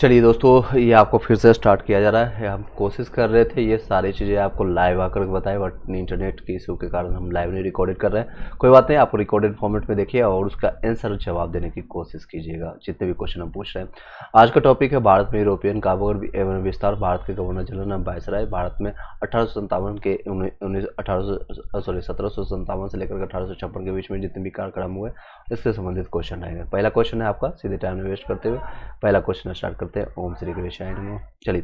चलिए दोस्तों, ये आपको फिर से स्टार्ट किया जा रहा है। हम कोशिश कर रहे थे ये सारी चीज़ें आपको लाइव आकर के बताएं, बट इंटरनेट के इशू के कारण हम लाइव नहीं रिकॉर्डेड कर रहे हैं। कोई बात नहीं, आपको रिकॉर्डेड फॉर्मेट में देखिए और उसका आंसर जवाब देने की कोशिश कीजिएगा जितने भी क्वेश्चन हम पूछ रहे हैं। आज का टॉपिक है भारत में यूरोपियन काबू एवं विस्तार। भारत के गवर्नर जनरल वायसराय भारत में 1857 के 1757 से लेकर 1856 के बीच में जितने भी कार्यक्रम हुए इससे संबंधित क्वेश्चन आएंगे। पहला क्वेश्चन है आपका, सीधे टाइम वेस्ट करते हुए पहला क्वेश्चन स्टार्ट करते हैं। ओम श्री गणेशाय नमः। चलिए,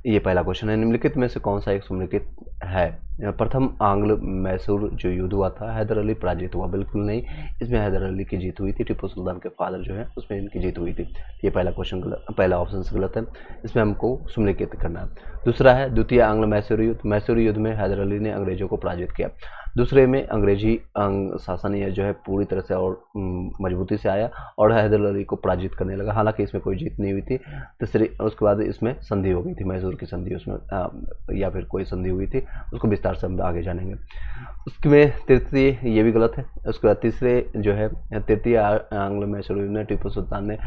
ये पहला क्वेश्चन है, निम्नलिखित में से कौन सा एक सुनिम्नलिखित है? प्रथम आंग्ल मैसूर जो युद्ध हुआ था, हैदर अली पराजित हुआ? बिल्कुल नहीं, इसमें हैदर अली की जीत हुई थी। टिप्पू सुल्तान के फादर जो है उसमें इनकी जीत हुई थी। ये पहला क्वेश्चन गलत, पहला ऑप्शन गलत है, इसमें हमको सुनिम्नलिखित करना है। दूसरा है द्वितीय आंग्ल मैसूर युद्ध। मैसूर युद्ध में हैदर अली ने अंग्रेजों को पराजित किया। दूसरे में अंग्रेजी शासन ये जो है पूरी तरह से और मजबूती से आया और हैदर अली को पराजित करने लगा। हालांकि इसमें कोई जीत नहीं हुई थी। तीसरी, उसके बाद इसमें संधि हो गई थी, मैसूर की संधि, उसमें या फिर कोई संधि हुई थी, उसको विस्तार से हम आगे जानेंगे। उसमें तृतीय, ये भी गलत है। उसके बाद तीसरे जो है तृतीय आंग्ल मैसूर युद्ध में टिप्पू सुल्तान ने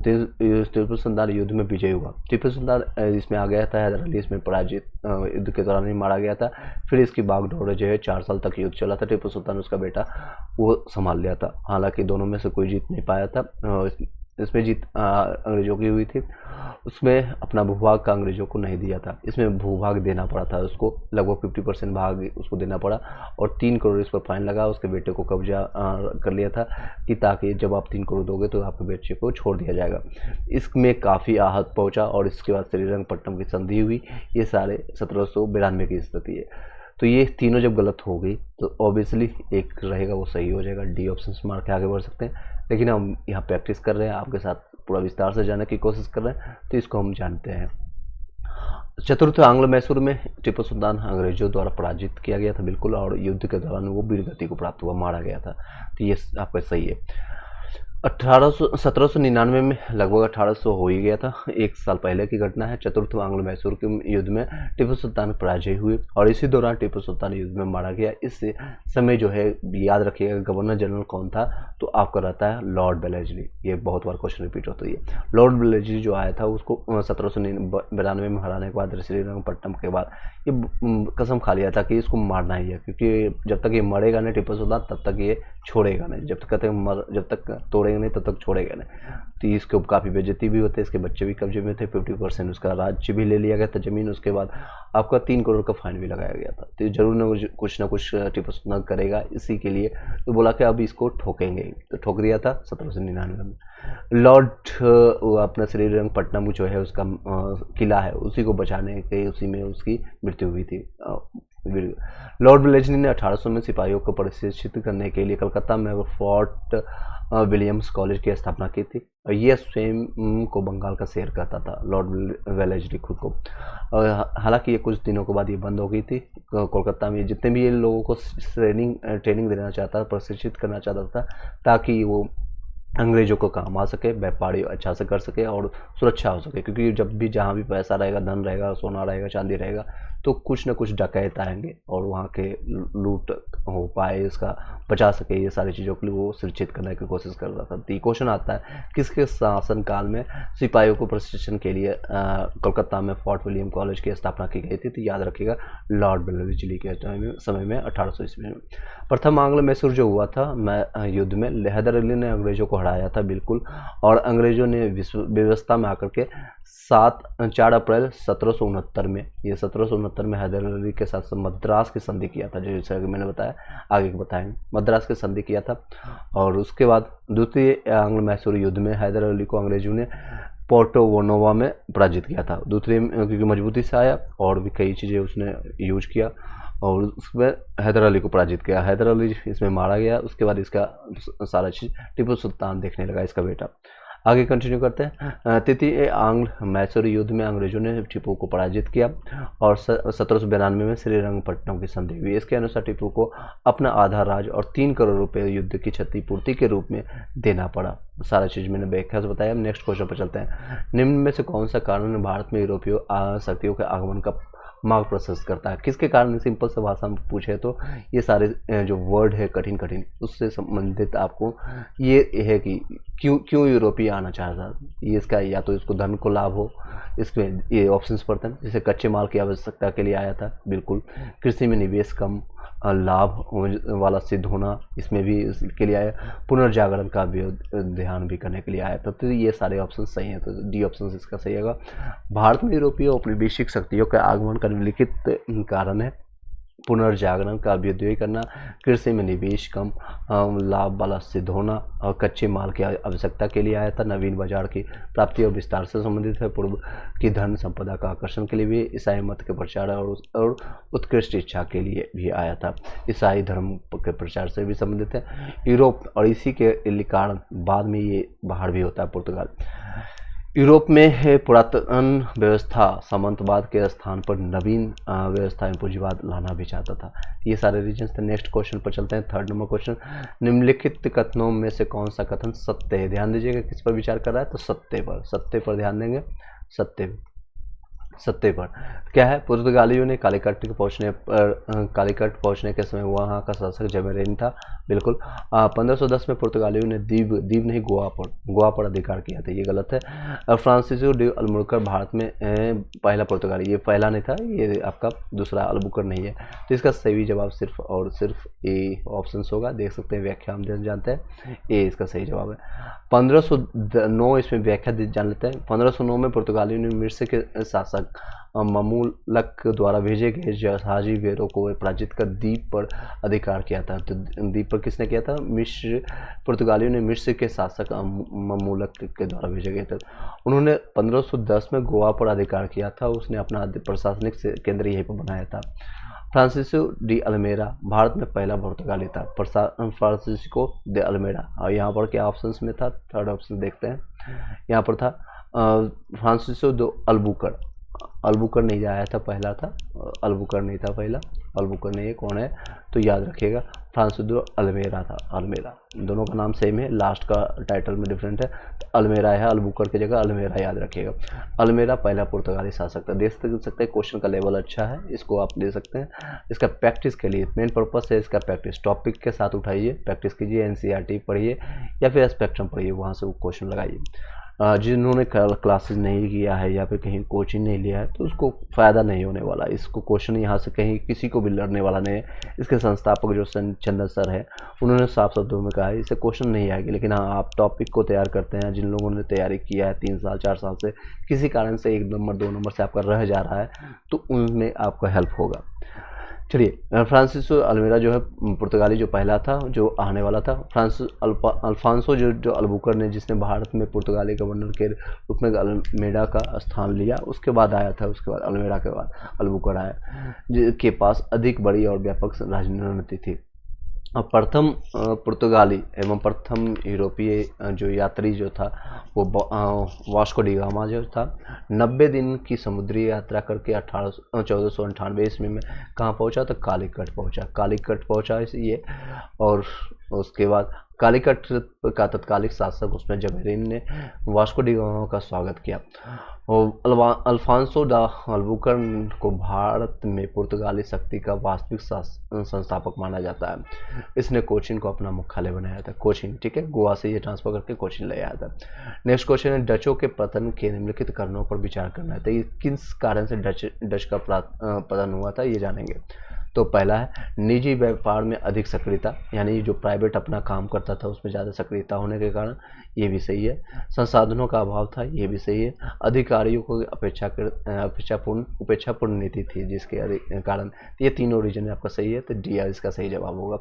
टिप्पू सुल्तान युद्ध में विजय हुआ। टिप्पू सुल्तान इसमें आ गया था, हैदर अली इसमें पराजित युद्ध के दौरान ही मारा गया था। फिर इसकी बागडोर जो है 4 साल तक युद्ध चला था। टिप्पू सुल्तान उसका बेटा वो संभाल लिया था। हालांकि दोनों में से कोई जीत नहीं पाया था। इसमें जीत अंग्रेजों की हुई थी। उसमें अपना भूभाग का अंग्रेजों को नहीं दिया था, इसमें भूभाग देना पड़ा था उसको, लगभग 50% भाग उसको देना पड़ा और 3 करोड़ इस पर फाइन लगा। उसके बेटे को कब्जा कर लिया था कि ताकि जब आप 3 करोड़ दोगे तो आपके बेटे को छोड़ दिया जाएगा। इसमें काफ़ी आहत पहुंचा और इसके बाद श्रीरंगपट्टनम की संधि हुई। ये सारे 1792 की स्थिति है। तो ये तीनों जब गलत हो गई तो ऑब्वियसली एक रहेगा वो सही हो जाएगा। डी ऑप्शन मार के आगे बढ़ सकते हैं, लेकिन हम यहाँ प्रैक्टिस कर रहे हैं, आपके साथ पूरा विस्तार से जानने की कोशिश कर रहे हैं, तो इसको हम जानते हैं। चतुर्थ आंग्ल मैसूर में टिप्पू सुल्तान अंग्रेजों द्वारा पराजित किया गया था, बिल्कुल, और युद्ध के दौरान वो वीरगति को प्राप्त हुआ, मारा गया था। तो ये आपका सही है। 1799 में लगभग 1800 हो ही गया था, 1 साल पहले की घटना है। चतुर्थ आंग्ल मैसूर के युद्ध में टिप्पू सुल्तान पराजय हुए और इसी दौरान टिप्पू सुल्तान युद्ध में मारा गया। इस समय जो है याद रखिएगा गवर्नर जनरल कौन था, तो आपका रहता है लॉर्ड वेलेस्ली। ये बहुत बार क्वेश्चन रिपीट होता है। लॉर्ड वेलेस्ली जो आया था उसको 1792 में हराने के बाद श्रीरंगपट्टनम के बाद ये कसम खा लिया था कि इसको मारना ही है, क्योंकि जब तक ये मरेगा नहीं टिप्पू सुल्तान तब तक ये छोड़ेगा नहीं, जब तक तोड़ेगा नहीं तब तक छोड़ेगा नहीं। तो इसके काफ़ी बेइज्जती भी होते, इसके बच्चे भी कब्जे में थे, 50% उसका राज्य भी ले लिया गया था ज़मीन। उसके बाद आपका 3 करोड़ का फाइन भी लगाया गया था। तो जरूर ना कुछ टिप्पू सुल्तान करेगा, इसी के लिए तो बोला कि अब इसको ठोकेंगे, तो ठोक दिया था 1799 में। लॉर्ड अपना श्रीरंगपट्टनम जो है उसका किला है, उसी को बचाने के उसी में उसकी मृत्यु हुई थी। लॉर्ड वेलेस्ली ने 1800 में सिपाहियों को प्रशिक्षित करने के लिए कलकत्ता में फोर्ट विलियम्स कॉलेज की स्थापना की थी। और ये स्वयं को बंगाल का शेर कहता था, लॉर्ड वेलेस्ली खुद को। हालांकि ये कुछ दिनों के बाद ये बंद हो गई थी। कोलकाता में जितने भी ये लोगों को ट्रेनिंग देना चाहता, प्रशिक्षित करना चाहता था, ताकि वो अंग्रेजों को काम आ सके, व्यापारी अच्छा से कर सके और सुरक्षा हो सके। क्योंकि जब भी जहाँ भी पैसा रहेगा, धन रहेगा, सोना रहेगा, चांदी रहेगा, तो कुछ न कुछ डकैत आएंगे और वहाँ के लूट हो पाए, इसका बचा सके, ये सारी चीज़ों के लिए वो सुरक्षित करने की कोशिश कर रहा था। तो क्वेश्चन आता है किसके शासनकाल में सिपाहियों को प्रशिक्षण के लिए कोलकाता में फोर्ट विलियम कॉलेज की स्थापना की गई थी? तो याद रखिएगा लॉर्ड वेलेस्ली के समय में 1800 ईस्वी में। प्रथम आंग्ल मैसूर जो हुआ था युद्ध में हैदर अली ने अंग्रेजों को हराया था, बिल्कुल, और अंग्रेजों ने व्यवस्था में आकर के 4 अप्रैल 1769 में, ये 1769 में हैदर अली के साथ मद्रास की संधि किया था, जैसा कि मैंने बताया, आगे बताएंगे। मद्रास की संधि किया था और उसके बाद द्वितीय आंग्ल मैसूर युद्ध में हैदर अली को अंग्रेजों ने पोर्टो वोनोवा में पराजित किया था। दूसरे क्योंकि मजबूती से आया और भी कई चीज़ें उसने यूज किया और उसमें हैदर अली को पराजित किया। हैदर अली इसमें मारा गया। उसके बाद इसका सारा चीज़ टिप्पू सुल्तान देखने लगा, इसका बेटा। आगे कंटिन्यू करते हैं। तृतीय आंग्ल मैसूर युद्ध में अंग्रेजों ने टिप्पू को पराजित किया और 1792 में श्रीरंगपट्टनम की संधि हुई। इसके अनुसार टिप्पू को अपना आधा राज और 3 करोड़ रुपए युद्ध की क्षतिपूर्ति के रूप में देना पड़ा। सारा चीज़ मैंने व्याख्या से बताया। नेक्स्ट क्वेश्चन पर चलते हैं। निम्न में से कौन सा कारण भारत में यूरोपीय शक्तियों के आगमन का मार्ग प्रशस्त करता है। किसके कारण? सिंपल से भाषा में पूछे तो ये सारे जो वर्ड है कठिन कठिन, उससे संबंधित आपको ये है कि क्यों यूरोपीय आना चाहता था। ये इसका या तो इसको धन को लाभ हो, इसमें ये ऑप्शंस पड़ते हैं। जैसे कच्चे माल की आवश्यकता के लिए आया था, बिल्कुल। कृषि में निवेश कम लाभ वाला सिद्ध होना, इसमें भी इसके लिए आया। पुनर्जागरण का भी ध्यान भी करने के लिए आया था। तो ये सारे ऑप्शन सही हैं, तो डी ऑप्शन इसका सही होगा। भारत में यूरोपीय औपनिवेशिक शक्तियों का आगमन का निम्नलिखित कारण है। पुनर्जागरण का अभ्युदय करना, कृषि में निवेश कम लाभ वाला सिद्ध होना, और कच्चे माल की आवश्यकता के लिए आया था। नवीन बाजार की प्राप्ति और विस्तार से संबंधित है। पूर्व की धन संपदा का आकर्षण के लिए भी, ईसाई मत के प्रचार और उत्कृष्ट इच्छा के लिए भी आया था। ईसाई धर्म के प्रचार से भी संबंधित है। यूरोप, और इसी के कारण बाद में ये बाहर भी होता है पुर्तगाल। यूरोप में है पुरातन व्यवस्था सामंतवाद के स्थान पर नवीन व्यवस्था में पूंजीवाद लाना भी चाहता था। ये सारे रीजन थे। नेक्स्ट क्वेश्चन पर चलते हैं। थर्ड नंबर क्वेश्चन, निम्नलिखित कथनों में से कौन सा कथन सत्य है? ध्यान दीजिएगा किस पर विचार कर रहा है, तो सत्य पर ध्यान देंगे। सत्य पर क्या है? पुर्तगालियों ने कालीकट पहुंचने के समय वहां का शासक जमेरीन था, बिल्कुल। 1510 में पुर्तगालियों ने द्वीप नहीं गोवा पर अधिकार किया था, ये गलत है। फ्रांसिस्को डी अल्बुकर्क भारत में पहला पुर्तगाली, ये पहला नहीं था, ये आपका दूसरा अल्बुकर्क नहीं है। तो इसका सही जवाब सिर्फ और सिर्फ ए ऑप्शन होगा। देख सकते हैं व्याख्या हम जानते हैं, ए इसका सही जवाब है। 1509 इसमें व्याख्या जान लेते हैं। 1509 में पुर्तगालियों ने मिस्र के शासक ममलूक द्वारा भेजे गए जहाजी वेरों को पराजित कर द्वीप पर अधिकार किया था। तो द्वीप पर किसने किया था? पुर्तगालियों ने मिस्र के शासक ममलूक के द्वारा भेजे गए थे। उन्होंने 1510 में गोवा पर अधिकार किया था। उसने अपना प्रशासनिक केंद्र यहीं पर बनाया था। फ्रांसिस्को डी अल्मेरा भारत में पहला पुर्तगाली था। फ्रांसिस्को डी अल्मेरा, और यहाँ पर क्या ऑप्शंस में था? थर्ड ऑप्शन देखते हैं। यहाँ पर था फ्रांसिस्को डी अल्बुकर्क नहीं आया था, पहला था। अल्बुकर्क नहीं था पहला, अल्बुकर्क नहीं है। कौन है? तो याद रखिएगा फ्रांसिस्को अल्मेरा था। अल्मेरा, दोनों का नाम सेम है, लास्ट का टाइटल में डिफरेंट है। तो अल्मेरा है, अल्बुकर्क की जगह अल्मेरा याद रखिएगा। अल्मेरा पहला पुर्तगाली शासक था। देख सकते हैं क्वेश्चन का लेवल अच्छा है, इसको आप दे सकते हैं। इसका प्रैक्टिस के लिए मेन पर्पस है इसका प्रैक्टिस। टॉपिक के साथ उठाइए, प्रैक्टिस कीजिए, एनसीईआरटी पढ़िए या फिर स्पेक्ट्रम पढ़िए, वहाँ से वो क्वेश्चन लगाइए। जिन्होंने क्लासेस नहीं किया है या फिर कहीं कोचिंग नहीं लिया है तो उसको फ़ायदा नहीं होने वाला। इसको क्वेश्चन यहाँ से कहीं किसी को भी लड़ने वाला नहीं है। इसके संस्थापक जो चंदन सर है उन्होंने साफ शब्दों में कहा है इसे क्वेश्चन नहीं आएगी, लेकिन हाँ आप टॉपिक को तैयार करते हैं। जिन लोगों ने तैयारी किया है 3 साल 4 साल से, किसी कारण से 1 नंबर 2 नंबर से आपका रह जा रहा है तो उनमें आपका हेल्प होगा। चलिए, फ्रांसिस्को अल्मेरा जो है पुर्तगाली जो पहला था जो आने वाला था। अल्फांसो जो अल्बुकर्क ने, जिसने भारत में पुर्तगाली गवर्नर के रूप में अल्मेडा का स्थान लिया, उसके बाद आया था। उसके बाद अल्मेडा के बाद अल्बुकर्क आया, जिसके पास अधिक बड़ी और व्यापक रणनीति थी। प्रथम पुर्तगाली एवं प्रथम यूरोपीय जो यात्री जो था वो वास्को डी गामा जो था, 90 दिन की समुद्री यात्रा करके 1498 ईस्वी में कहाँ पहुँचा? तो कालीकट पहुँचा ये। और उसके बाद कालीकट का तत्कालिक शासक उसमें जमेरीन ने वास्को डी गामा का स्वागत किया। और अल्फांसो दा अल्बुकर्क को भारत में पुर्तगाली शक्ति का वास्तविक संस्थापक माना जाता है। इसने कोचीन को अपना मुख्यालय बनाया था। कोचीन, ठीक है, गोवा से ये ट्रांसफर करके कोचीन ले आया था। नेक्स्ट क्वेश्चन है, डचों के पतन के निम्नलिखित कारणों पर विचार करना है। तो ये किस कारण से डच का पतन हुआ था ये जानेंगे। तो पहला है निजी व्यापार में अधिक सक्रियता, यानी जो प्राइवेट अपना काम करता था उसमें ज़्यादा सक्रियता होने के कारण, ये भी सही है। संसाधनों का अभाव था, ये भी सही है। अधिकारियों को उपेक्षापूर्ण नीति थी जिसके कारण, ये तीनों रीजन आपका सही है। तो डी इसका सही जवाब होगा।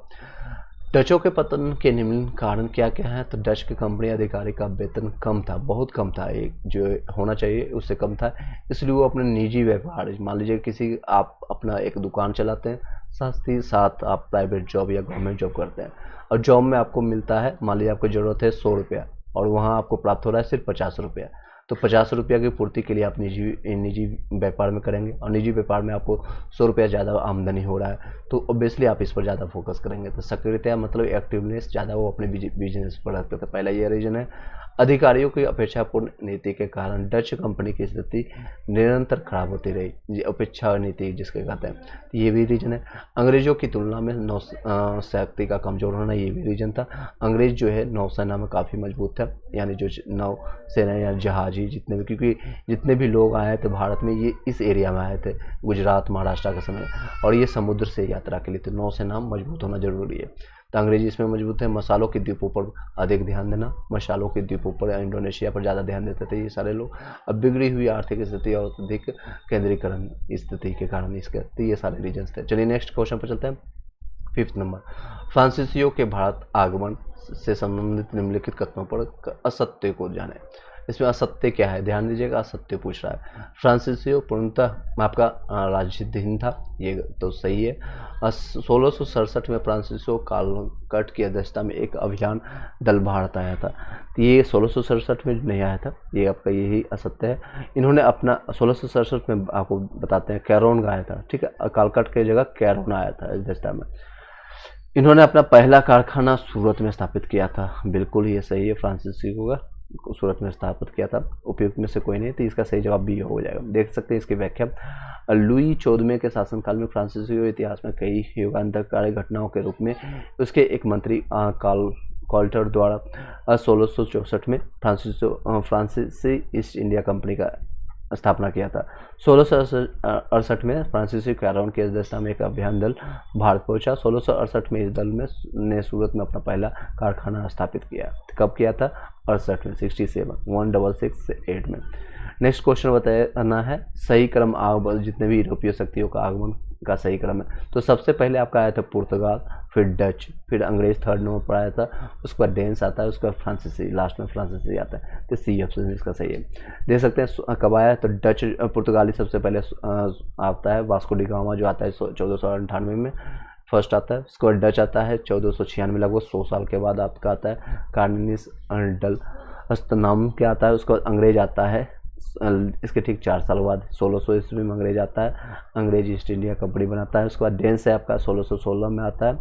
डचों के पतन के निम्न कारण क्या क्या है? तो डच की कंपनी अधिकारी का वेतन कम था, बहुत कम था, एक जो होना चाहिए उससे कम था, इसलिए वो अपने निजी व्यापार, मान लीजिए किसी आप अपना एक दुकान चलाते हैं, साथ ही साथ आप प्राइवेट जॉब या गवर्नमेंट जॉब करते हैं, और जॉब में आपको मिलता है, मान लीजिए आपको ज़रूरत है 100 रुपया और वहाँ आपको प्राप्त हो रहा है सिर्फ 50 रुपया, तो 50 रुपया की पूर्ति के लिए आप निजी व्यापार में करेंगे, और निजी व्यापार में आपको 100 रुपया ज़्यादा आमदनी हो रहा है, तो ऑब्वियसली आप इस पर ज़्यादा फोकस करेंगे। तो सक्रियता मतलब एक्टिवनेस ज़्यादा वो अपने बिजनेस पर रखते थे। पहला ये रीजन है। अधिकारियों की अपेक्षापूर्ण नीति के कारण डच कंपनी की स्थिति निरंतर खराब होती रही, ये अपेक्षा नीति जिसके कहते हैं, तो ये भी रीजन है। अंग्रेजों की तुलना में शक्ति का कमजोर होना, ये भी रीजन था। अंग्रेज जो है नौसेना में काफ़ी मजबूत था, यानी जो नौसेना या जहाजी जितने भी, क्योंकि जितने भी लोग आए थे भारत में ये इस एरिया में आए थे, गुजरात महाराष्ट्र के समय, और ये समुद्र से यात्रा के लिए, तो नौसेना मजबूत होना जरूरी है। तो अंग्रेजी इसमें मजबूत है। मसालों के द्वीपों पर अधिक ध्यान देना, मसालों के द्वीपों पर इंडोनेशिया पर ज़्यादा ध्यान देते थे ये सारे लोग। अब बिगड़ी हुई आर्थिक स्थिति और अधिक केंद्रीकरण स्थिति के कारण इसके, तो ये सारे रीजन्स थे। चलिए नेक्स्ट क्वेश्चन पर चलते हैं। 5th नंबर, फ्रांसीसियों के भारत आगमन से संबंधित निम्नलिखित कथनों पर असत्य को जाने। इसमें असत्य क्या है, ध्यान दीजिएगा, असत्य पूछ रहा है। फ्रांसीसियो पूर्णतः आपका राजसीन था, ये तो सही है। 1667 में फ्रांसीसियो कालकट की अध्यक्षता में एक अभियान दल भारत आया था, तो ये 1667 में नहीं आया था, ये आपका यही असत्य है। इन्होंने अपना 1667 में आपको बताते हैं कैरोन गाया था, ठीक है, कालकट की जगह कैरोन आया था अध्यक्षता में। इन्होंने अपना पहला कारखाना सूरत में स्थापित किया था, बिल्कुल ये सही है, फ्रांसीसियो का सूरत में स्थापित किया था। उपयुक्त में से कोई नहीं, तो इसका सही जवाब बी हो जाएगा। देख सकते हैं इसकी व्याख्या। लुई 14वें के शासनकाल में फ्रांसीसियो इतिहास में कई युगांतरकारी घटनाओं के रूप में उसके एक मंत्री कॉल्टर द्वारा 1664 में फ्रांसीसी ईस्ट इंडिया कंपनी का स्थापना किया था। 1668 में फ्रांसीसी कैरोन की अध्यक्षता में एक अभियान दल भारत पहुंचा। 1668 में इस दल ने सूरत में अपना पहला कारखाना स्थापित किया। कब किया था? 68 में, 1668 में। नेक्स्ट क्वेश्चन बताना है सही क्रम आगमन, जितने भी यूरोपीय शक्तियों का आगमन का सही क्रम है। तो सबसे पहले आपका आया था पुर्तगाल, फिर डच, फिर अंग्रेज 3rd नंबर पर आया था, उसके बाद डेंस आता है, उसके बाद फ्रांसीसी, लास्ट में फ्रांसीसी आता है। तो सी ऑप्शन इसका सही है। देख सकते हैं कब आया, तो डच पुर्तगाली सबसे पहले आता है, वास्को डी गामा जो आता है 1498 में फर्स्ट आता है। उसके बाद डच आता है 1496 में, लगभग 100 साल के बाद आपका आता है कार्निस डल नाम क्या आता है। उसके बाद अंग्रेज आता है इसके ठीक 4 साल बाद 1600 ईस्वी में अंग्रेज आता है, अंग्रेज ईस्ट इंडिया कंपनी बनाता है। उसके बाद डेंस है आपका 1616 में आता है,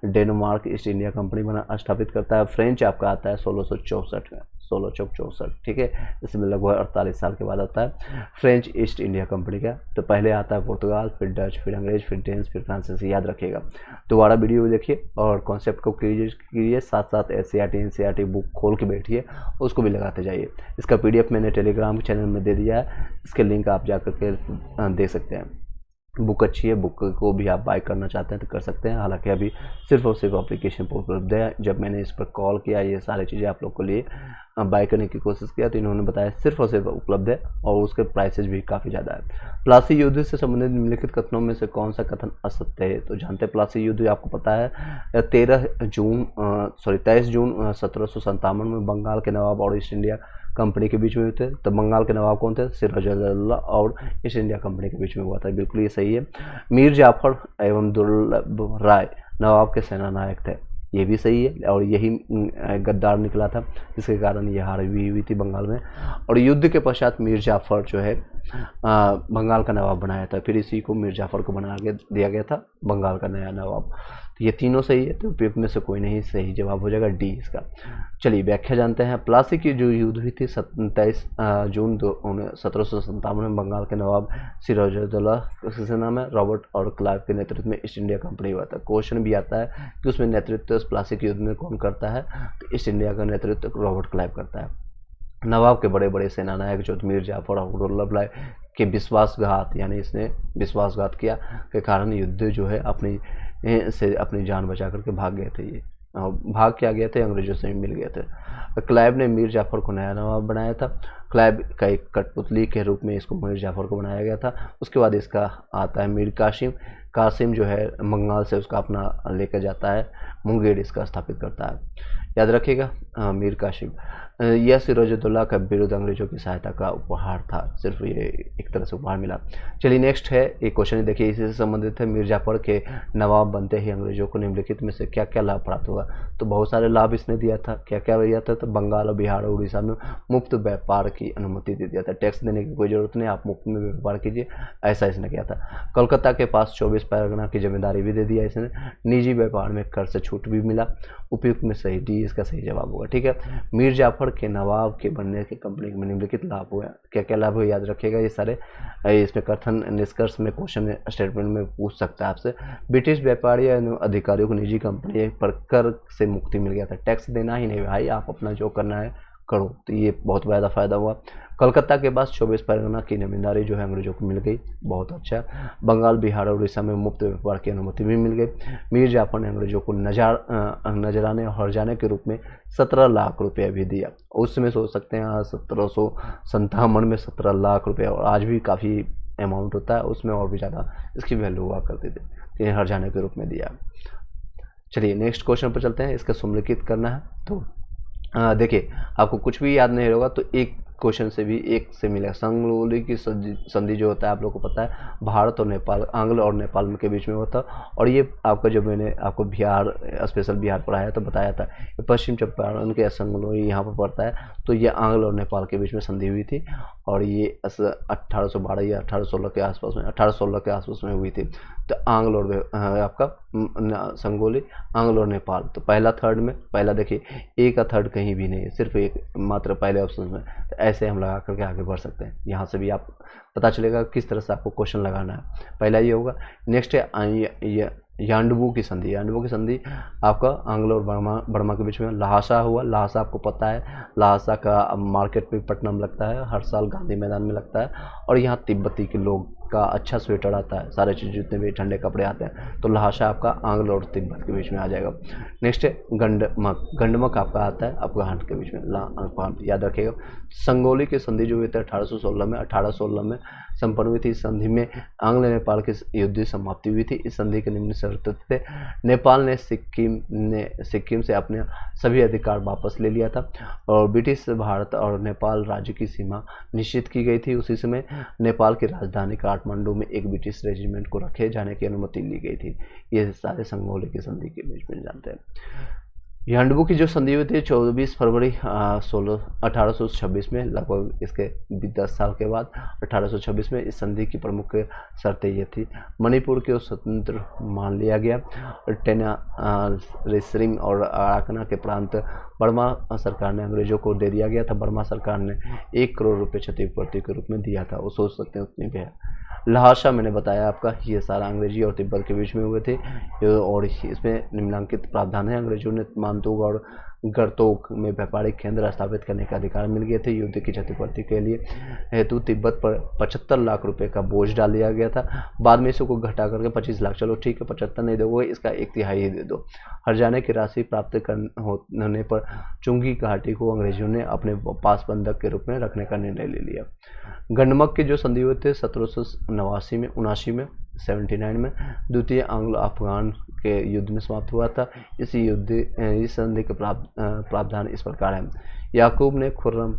डेनमार्क ईस्ट इंडिया कंपनी स्थापित करता है। फ्रेंच आपका आता है 1664 में, 1664, ठीक है, इसमें लगभग 48 साल के बाद आता है फ्रेंच ईस्ट इंडिया कंपनी का। तो पहले आता है पुर्तगाल, फिर डच, फिर अंग्रेज, फिर डेंस, फिर फ्रांसीसी, याद रखिएगा। दोबारा वीडियो देखिए और कॉन्सेप्ट को कीजिए, साथ साथ SCERT बुक खोल के बैठिए, उसको भी लगाते जाइए। इसका PDF मैंने टेलीग्राम चैनल में दे दिया है, इसके लिंक आप जाकर के देख सकते हैं। बुक अच्छी है, बुक को भी आप बाय करना चाहते हैं तो कर सकते हैं। हालांकि अभी सिर्फ और सिर्फ एप्लीकेशन पर उपलब्ध है। जब मैंने इस पर कॉल किया, ये सारी चीज़ें आप लोग के लिए बाय करने की कोशिश किया, तो इन्होंने बताया सिर्फ और सिर्फ उपलब्ध है और उसके प्राइसेज भी काफ़ी ज़्यादा है। प्लासी युद्ध से संबंधित निम्नलिखित कथनों में से कौन सा कथन असत्य है? तो जानते हैं प्लासी युद्ध आपको पता है 23 जून 1757 में बंगाल के नवाब और ईस्ट इंडिया कंपनी के बीच में हुए थे। तो बंगाल के नवाब कौन थे? सिराजुद्दौला, और ईस्ट इंडिया कंपनी के बीच में हुआ था, बिल्कुल ये सही है। मीर जाफर एवं दुर्लभ राय नवाब के सेना नायक थे, ये भी सही है, और यही गद्दार निकला था जिसके कारण ये हार भी हुई थी बंगाल में। और युद्ध के पश्चात मीर जाफर जो है बंगाल का नवाब बनाया था, फिर इसी को मीर जाफर को बना के दिया गया था बंगाल का नया नवाब। तो ये तीनों सही है, तो उपयुक्त में से कोई नहीं, सही जवाब हो जाएगा डी इसका। चलिए व्याख्या जानते हैं। प्लासी की जो युद्ध हुई थी 27 जून 1757 में बंगाल के नवाब सिराजुद्दौला से नाम है रॉबर्ट और क्लाइव के नेतृत्व में ईस्ट इंडिया कंपनी हुआ था। क्वेश्चन भी आता है कि उसमें नेतृत्व प्लासी के युद्ध में कौन करता है? तो ईस्ट इंडिया का नेतृत्व रॉबर्ट क्लाइव करता है। नवाब के बड़े बड़े सेनानायक जो मीर जाफर और दुर्लभ राय के विश्वासघात, यानी इसने विश्वासघात किया के कारण युद्ध जो है अपनी जान बचा करके भाग गए थे। ये भाग क्या गए थे? अंग्रेजों से मिल गए थे। क्लाइव ने मीर जाफर को नया नवाब बनाया था। क्लाइव का एक कठपुतली के रूप में इसको मीर जाफर को बनाया गया था। उसके बाद इसका आता है मीर कासिम। कासिम जो है बंगाल से उसका अपना लेकर जाता है, मुंगेर इसका स्थापित करता है, याद रखिएगा मीर कासिम। यह सिराजुद्दौला का विरुद्ध अंग्रेजों की सहायता का उपहार था, सिर्फ ये एक तरह से उपहार मिला। चलिए नेक्स्ट है एक क्वेश्चन, देखिए इसी से संबंधित है। मीर जाफर के नवाब बनते ही अंग्रेजों को निम्नलिखित में से क्या क्या लाभ प्राप्त हुआ? तो बहुत सारे लाभ इसने दिया था। क्या क्या दिया था? तो बंगाल और बिहार और उड़ीसा में मुफ्त व्यापार की अनुमति दे दिया था, टैक्स देने की कोई जरूरत नहीं, आप मुफ्त में व्यापार कीजिए, ऐसा इसने किया था। कोलकाता के पास 24 परगना की जिम्मेदारी भी दे दिया इसने। निजी व्यापार में कर से छूट भी मिला। उपयुक्त में सही डी इसका सही जवाब होगा, ठीक है। मीर जाफर के नवाब के बनने के कंपनी में निम्नलिखित लाभ हुआ। क्या क्या लाभ हुआ याद रखिएगा, ये सारे इसमें कथन निष्कर्ष में क्वेश्चन स्टेटमेंट में पूछ सकता है आपसे। ब्रिटिश व्यापारी अधिकारियों को निजी कंपनी पर कर से मुक्ति मिल गया था, टैक्स देना ही नहीं भाई, आप अपना जो करना है करो, तो ये बहुत ज़्यादा फायदा हुआ। कलकत्ता के पास 24 परगना की जमींदारी जो है अंग्रेजों को मिल गई, बहुत अच्छा। बंगाल बिहार और उड़ीसा में मुफ्त व्यापार की अनुमति भी मिल गई। मीर जाफर ने अंग्रेजों को नजराने और हर्जाने के रूप में 17 लाख रुपये भी दिया। उसमें सोच सकते हैं 1757 में 17 लाख रुपये, और आज भी काफ़ी अमाउंट होता है, उसमें और भी ज़्यादा इसकी वैल्यू हुआ करती थी, ये हर्जाने के रूप में दिया। चलिए नेक्स्ट क्वेश्चन पर चलते हैं, इसका सम्मिलित करना है। तो देखिए आपको कुछ भी याद नहीं होगा तो एक क्वेश्चन से भी एक से मिलेगा। संगरोली की संधि जो होता है आप लोगों को पता है, भारत और नेपाल, आंग्ल और नेपाल के बीच में होता है, और ये आपका जब मैंने आपको बिहार स्पेशल बिहार पढ़ाया तो बताया था, पश्चिम चंपारण के संगरोली यहाँ पर पड़ता है। तो ये आंग्ल और नेपाल के बीच में संधि हुई थी, और ये 1812 या 1816 के आसपास में, 1816 के आसपास में हुई थी। तो आंग्ल और आपका संगोली, आंग्ल और नेपाल, तो पहला थर्ड में, पहला देखिए ए का थर्ड कहीं भी नहीं है, सिर्फ एक मात्र पहले ऑप्शन में। तो ऐसे हम लगा करके आगे बढ़ सकते हैं, यहाँ से भी आप पता चलेगा किस तरह से आपको क्वेश्चन लगाना है। पहला ये होगा। नेक्स्ट है यांडबू की संधि। यांडबू की संधि आपका आंग्ल और बर्मा के बीच में। लहासा हुआ, लहासा आपको पता है, लहासा का मार्केट में पटना में लगता है, हर साल गांधी मैदान में लगता है, और यहाँ तिब्बती के लोग का अच्छा स्वेटर आता है, सारे चीज़ जितने भी ठंडे कपड़े आते हैं। तो लहासा आपका आंग्ल और तिब्बत के बीच में आ जाएगा। नेक्स्ट है गंडमक। गंडमक आपका आता है अफगान के बीच में, याद रखिएगा। संगोली की संधि जो हुई थी 1816 में संपन्न हुई थी। इस संधि में आंग्ल नेपाल की युद्ध समाप्ति हुई थी। इस संधि के निम्न शर्त थे। नेपाल ने सिक्किम से अपने सभी अधिकार वापस ले लिया था, और ब्रिटिश भारत और नेपाल राज्य की सीमा निश्चित की गई थी। उसी समय नेपाल की राजधानी काठमांडू में एक ब्रिटिश रेजिमेंट को रखे जाने की अनुमति ली गई थी। ये सारे संगोली की संधि के बीच में जानते हैं। यांडबू की जो संधि हुई थी 24 फरवरी 1826 में, लगभग इसके 10 साल के बाद 1826 में। इस संधि की प्रमुख शर्तें ये थी। मणिपुर को स्वतंत्र मान लिया गया। टेना रेसरिंग और अराकना के प्रांत बर्मा सरकार ने अंग्रेजों को दे दिया गया था। बर्मा सरकार ने 1 करोड़ रुपये क्षतिपूर्ति के रूप में दिया था, वो सोच सकते हैं उतनी भी है। लहासा मैंने बताया आपका, ये सारा अंग्रेजी और तिब्बत के बीच में हुए थे, और इसमें निम्नलिखित प्रावधान है। अंग्रेजों ने मानतोक और गरतोक में व्यापारिक केंद्र स्थापित करने का अधिकार मिल गए थे। युद्ध की क्षतिपूर्ति के लिए हेतु तिब्बत पर 75 लाख रुपए का बोझ डाल दिया गया था। बाद में इसको घटा करके 25 लाख, चलो ठीक है 75 नहीं दोगे, इसका 1/3 ही दे दो। हर्जाने की राशि प्राप्त होने पर चुंगी घाटी को अंग्रेजों ने अपने पास बंधक के रूप में रखने का निर्णय ले लिया। गंडमक के जो संधि हुए थे 1779 में 79 में द्वितीय आंग्लो अफगान के युद्ध में समाप्त हुआ था। इस संधि के प्रावधान इस प्रकार है। याकूब ने खुर्रम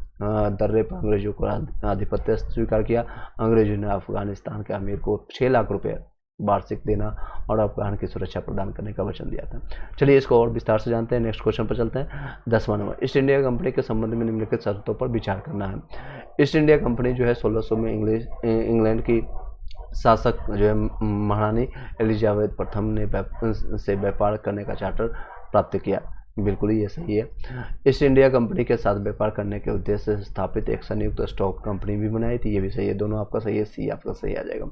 दर्रे पर अंग्रेजों को आधिपत्य स्वीकार किया। अंग्रेजों ने अफगानिस्तान के अमीर को 6 लाख रुपए वार्षिक देना और अफगान की सुरक्षा प्रदान करने का वचन दिया था। चलिए इसको और विस्तार से जानते हैं। नेक्स्ट क्वेश्चन पर चलते हैं। 10वां नंबर, ईस्ट इंडिया कंपनी के संबंध में निम्नलिखित शर्तों पर विचार करना है। ईस्ट इंडिया कंपनी जो है 1600 में इंग्लैंड की शासक जो है महारानी एलिजाबेथ प्रथम ने से व्यापार करने का चार्टर प्राप्त किया। बिल्कुल ये सही है। ईस्ट इंडिया कंपनी के साथ व्यापार करने के उद्देश्य से स्थापित एक संयुक्त स्टॉक कंपनी भी बनाई थी, ये भी सही है। दोनों आपका सही है, सी आपका सही आ जाएगा।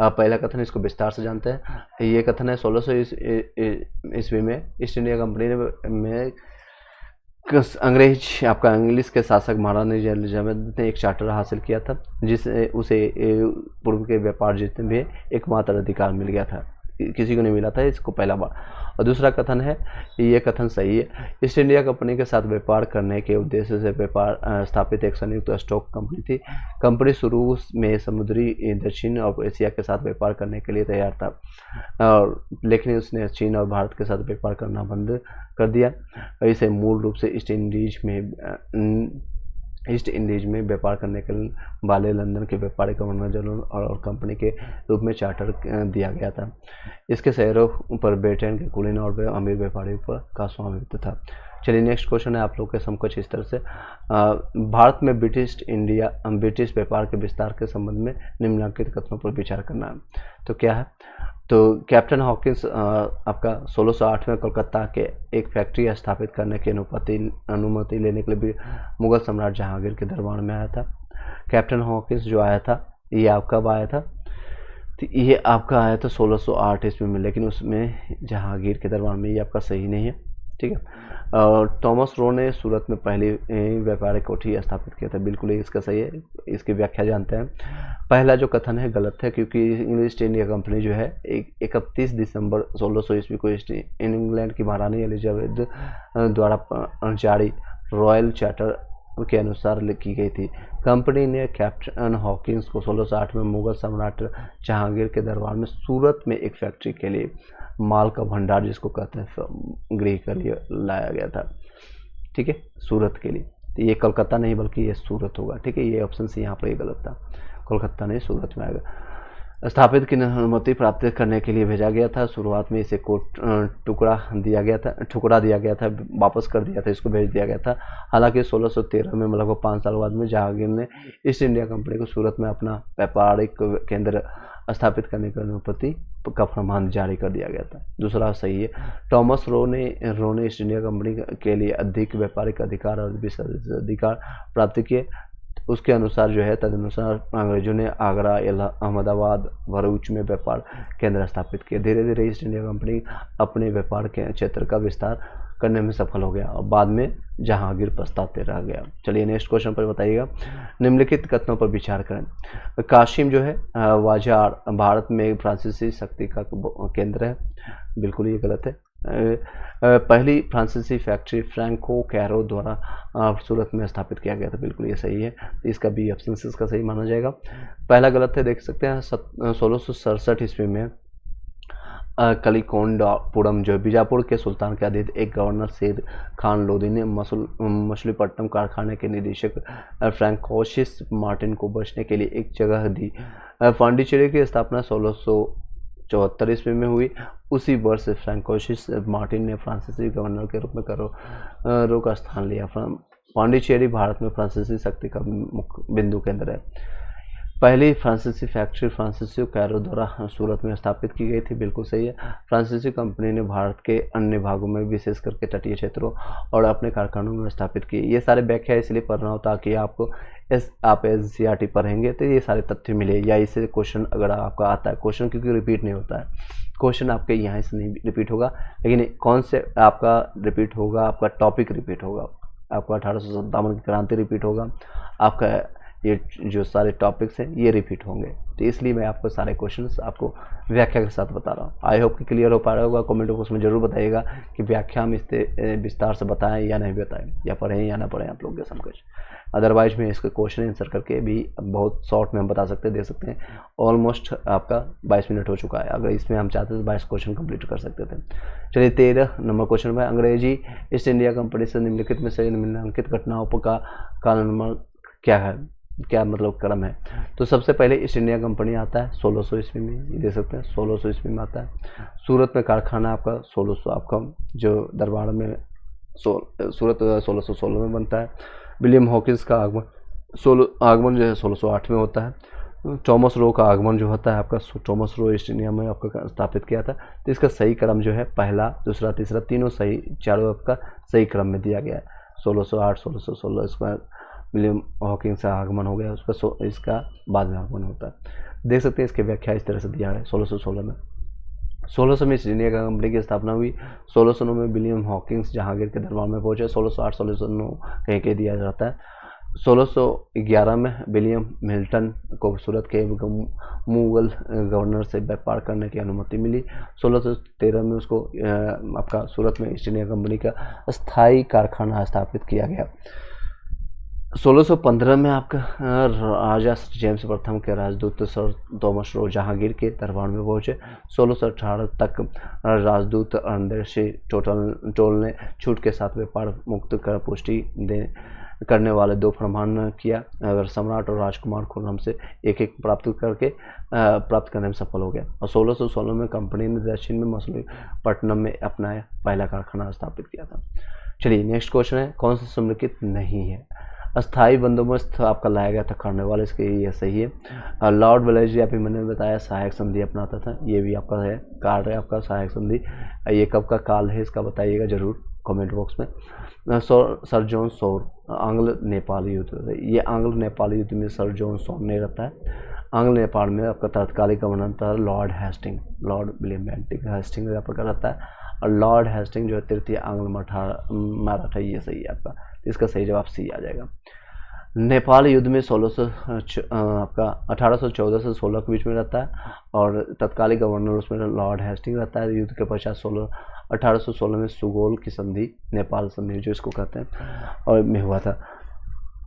पहला कथन, इसको विस्तार से जानते हैं। ये कथन है 1600 ईस्वी में ईस्ट इंडिया कंपनी में अंग्रेज आपका इंग्लिश के शासक महारानी एलिजाबेथ ने एक चार्टर हासिल किया था, जिससे उसे पूर्व के व्यापार जितने भी एकमात्र अधिकार मिल गया था। किसी को नहीं मिला था, इसको पहला बार। और दूसरा कथन है, ये कथन सही है, ईस्ट इंडिया कंपनी के साथ व्यापार करने के उद्देश्य से व्यापार स्थापित एक संयुक्त स्टॉक कंपनी थी। कंपनी शुरू में समुद्री दक्षिण और एशिया के साथ व्यापार करने के लिए तैयार था, और लेकिन उसने चीन और भारत के साथ व्यापार करना बंद कर दिया। इसे मूल रूप से ईस्ट इंडीज में व्यापार करने के वाले लंदन के व्यापारी गवर्नर जनरल और कंपनी के रूप में चार्टर दिया गया था। इसके शहरों पर ब्रिटेन के कुलीन और अमीर व्यापारियों पर का स्वामित्व था। चलिए नेक्स्ट क्वेश्चन है आप लोग के समकक्ष इस तरह से, भारत में ब्रिटिश व्यापार के विस्तार के संबंध में निम्नलिखित कथनों पर विचार करना है। तो क्या है, तो कैप्टन हॉकिंस आपका 1608 में कोलकाता के एक फैक्ट्री स्थापित करने की अनुमति लेने के लिए मुगल सम्राट जहांगीर के दरबार में आया था। कैप्टन हॉकिंस जो आया था, ये आप कब आया था, तो ये आपका आया था 1608 ईस्वी में, लेकिन उसमें जहांगीर के दरबार में, ये आपका सही नहीं है, ठीक है। और थॉमस रो ने सूरत में पहली व्यापारिक कोठी स्थापित किया था, बिल्कुल इसका सही है। इसकी व्याख्या जानते हैं। पहला जो कथन है गलत है, क्योंकि ईस्ट इंडिया कंपनी जो है 31 दिसंबर 1600 ईस्वी को इंग्लैंड की महारानी एलिजाबेथ द्वारा जारी रॉयल चार्टर के अनुसार की गई थी। कंपनी ने कैप्टन हॉकिंस को 1608 में मुगल सम्राट जहांगीर के दरबार में सूरत में एक फैक्ट्री के लिए माल का भंडार, जिसको कहते हैं गृह के लिए लाया गया था, ठीक है, सूरत के लिए। तो ये कलकत्ता नहीं बल्कि ये सूरत होगा, ठीक है। ये ऑप्शन से यहाँ पर ये गलत था, कोलकाता नहीं सूरत में आएगा। स्थापित की अनुमति प्राप्त करने के लिए भेजा गया था। शुरुआत में इसे ठुकरा दिया गया था, वापस कर दिया था, इसको भेज दिया गया था। हालांकि 1613 में लगभग 5 साल बाद में जहांगीर ने ईस्ट इंडिया कंपनी को सूरत में अपना व्यापारिक केंद्र स्थापित करने की अनुमति का फरमान जारी कर दिया गया था। दूसरा सही है। थॉमस रो ने ईस्ट इंडिया कंपनी के लिए अधिक व्यापारिक अधिकार और विशेषाधिकार प्राप्त किए। उसके अनुसार जो है, तदनुसार अंग्रेजों ने आगरा, अहमदाबाद, भरूच में व्यापार केंद्र स्थापित किए। धीरे धीरे ईस्ट इंडिया कंपनी अपने व्यापार के क्षेत्र का विस्तार करने में सफल हो गया और बाद में जहांगीर पछताते रह गया। चलिए नेक्स्ट क्वेश्चन पर बताइएगा, निम्नलिखित कथनों पर विचार करें। काशिम जो है बाजार भारत में फ्रांसीसी शक्ति का केंद्र है, बिल्कुल ये गलत है। पहली फ्रांसीसी फैक्ट्री फ्रैंको कैरो द्वारा सूरत में स्थापित किया गया था, बिल्कुल ये सही है। इसका बी ऑप्शन से इसका सही माना जाएगा। पहला गलत है, देख सकते हैं 1667 ईस्वी में कलिकोंडापुरम जो बीजापुर के सुल्तान के अधीन एक गवर्नर शेर खान लोदी ने मछलीपट्टनम कारखाने के निदेशक फ्रैंकोसिस मार्टिन को बचने के लिए एक जगह दी। पांडिचेरी की स्थापना 1674 ईस्वी में हुई। उसी वर्ष फ्रैंकोसिस मार्टिन ने फ्रांसीसी गवर्नर के रूप में कैरो का स्थान लिया। पांडिचेरी भारत में फ्रांसीसी शक्ति का मुख्य बिंदु केंद्र है। पहली फ्रांसीसी फैक्ट्री फ्रांसीसी कैरो द्वारा सूरत में स्थापित की गई थी, बिल्कुल सही है। फ्रांसीसी कंपनी ने भारत के अन्य भागों में विशेष करके तटीय क्षेत्रों और अपने कारखानों में स्थापित की। ये सारे व्याख्या इसलिए पढ़ रहा हूँ ताकि आपको आप NCERT पढ़ेंगे तो ये सारे तथ्य मिले, या इससे क्वेश्चन अगर आपका आता है, क्वेश्चन क्योंकि रिपीट नहीं होता है, क्वेश्चन आपके यहाँ से नहीं रिपीट होगा, लेकिन कौन से आपका रिपीट होगा, आपका टॉपिक रिपीट होगा, आपका 1857 की क्रांति रिपीट होगा, आपका ये जो सारे टॉपिक्स हैं ये रिपीट होंगे। तो इसलिए मैं आपको सारे क्वेश्चंस आपको व्याख्या के साथ बता रहा हूँ। आई होप कि क्लियर हो पा रहा होगा। कमेंट बॉक्स में जरूर बताइएगा कि व्याख्या हम इससे विस्तार से बताएं या नहीं बताएं, या पढ़ें या ना पढ़ें आप लोग के समझ। अदरवाइज में इसके क्वेश्चन आंसर करके भी बहुत शॉर्ट में हम बता सकते हैं, दे सकते हैं। ऑलमोस्ट आपका 22 मिनट हो चुका है, अगर इसमें हम चाहते तो 22 क्वेश्चन कंप्लीट कर सकते थे। चलिए 13 नंबर क्वेश्चन में, अंग्रेजी ईस्ट इंडिया कंपनी से निम्नलिखित में से निम्नलिखित घटनाओं का नंबर क्या है, क्या मतलब क्रम है। तो सबसे पहले ईस्ट इंडिया कंपनी आता है 1600 ईस्वी में, ये दे सकते हैं 1600 ईस्वी में आता है। सूरत में कारखाना आपका 1600 आपका जो दरबार में सूरत 1616 में बनता है। विलियम हॉकिंस का आगमन जो है 1608 में होता है। थॉमस रो का आगमन जो होता है आपका, थॉमस रो ईस्ट इंडिया में आपका स्थापित किया था। तो इसका सही क्रम जो है पहला, दूसरा, तीसरा, तीनों सही, चारों आपका सही क्रम में दिया गया है। 1608, 1616 इसका विलियम हॉकिंस का आगमन हो गया, उसका इसका बाद में आगमन होता है। देख सकते हैं इसकी व्याख्या इस तरह से दिया है। 1616 में 1600 में ईस्ट इंडिया कंपनी की स्थापना हुई। 1609 में विलियम हॉकिंस जहांगीर के दरबार में पहुंचे। 1608, 1609 कहीं दिया जाता है। 1611 में विलियम मिल्टन को सूरत के मुगल गवर्नर से व्यापार करने की अनुमति मिली। 1613 में उसको आपका सूरत में ईस्ट इंडिया कंपनी का स्थायी कारखाना स्थापित किया गया। 1615 में आपका राजा जेम्स प्रथम के राजदूत सर थॉमस रो जहांगीर के दरबार में पहुंचे। 1618 तक राजदूत अंदरशी टोल ने छूट के साथ व्यापार मुक्त कर पुष्टि करने वाले 2 फरमान किया। अगर सम्राट और राजकुमार खुर्रम से एक प्राप्त करने में सफल हो गया। और 1616 में कंपनी ने दक्षिण में मछलीपट्टनम में अपना पहला कारखाना स्थापित किया था। चलिए नेक्स्ट क्वेश्चन है, कौन सा सम्मिलित नहीं है? अस्थाई बंदोबस्त आपका लाया गया था कार्नवालिस इसके, ये सही है। लॉर्ड वेलेस्ली अभी मैंने बताया सहायक संधि अपनाता था, ये भी आपका है कार्य आपका सहायक संधि। ये कब का काल है इसका बताइएगा जरूर कमेंट बॉक्स में। सर जॉन सौर आंग्ल नेपाल युद्ध, ये आंग्ल नेपाल युद्ध में सर जॉन सौर ने रहता है। आंग्ल नेपाल में आपका तत्कालिक गवर्नर था Lord Hastings, Lord William Bentinck Hastings आपका रहता है। और लॉर्ड हेस्टिंग जो है तृतीय आंग्ल मराठा, ये सही है आपका, इसका सही जवाब सी आ जाएगा। नेपाल युद्ध में 1814 से 16 के बीच में रहता है और तत्कालिक गवर्नर उसमें लॉर्ड हेस्टिंग रहता है। युद्ध के पश्चात 1816 में सुगोल की संधि, नेपाल संधि जो इसको कहते हैं, और में हुआ था।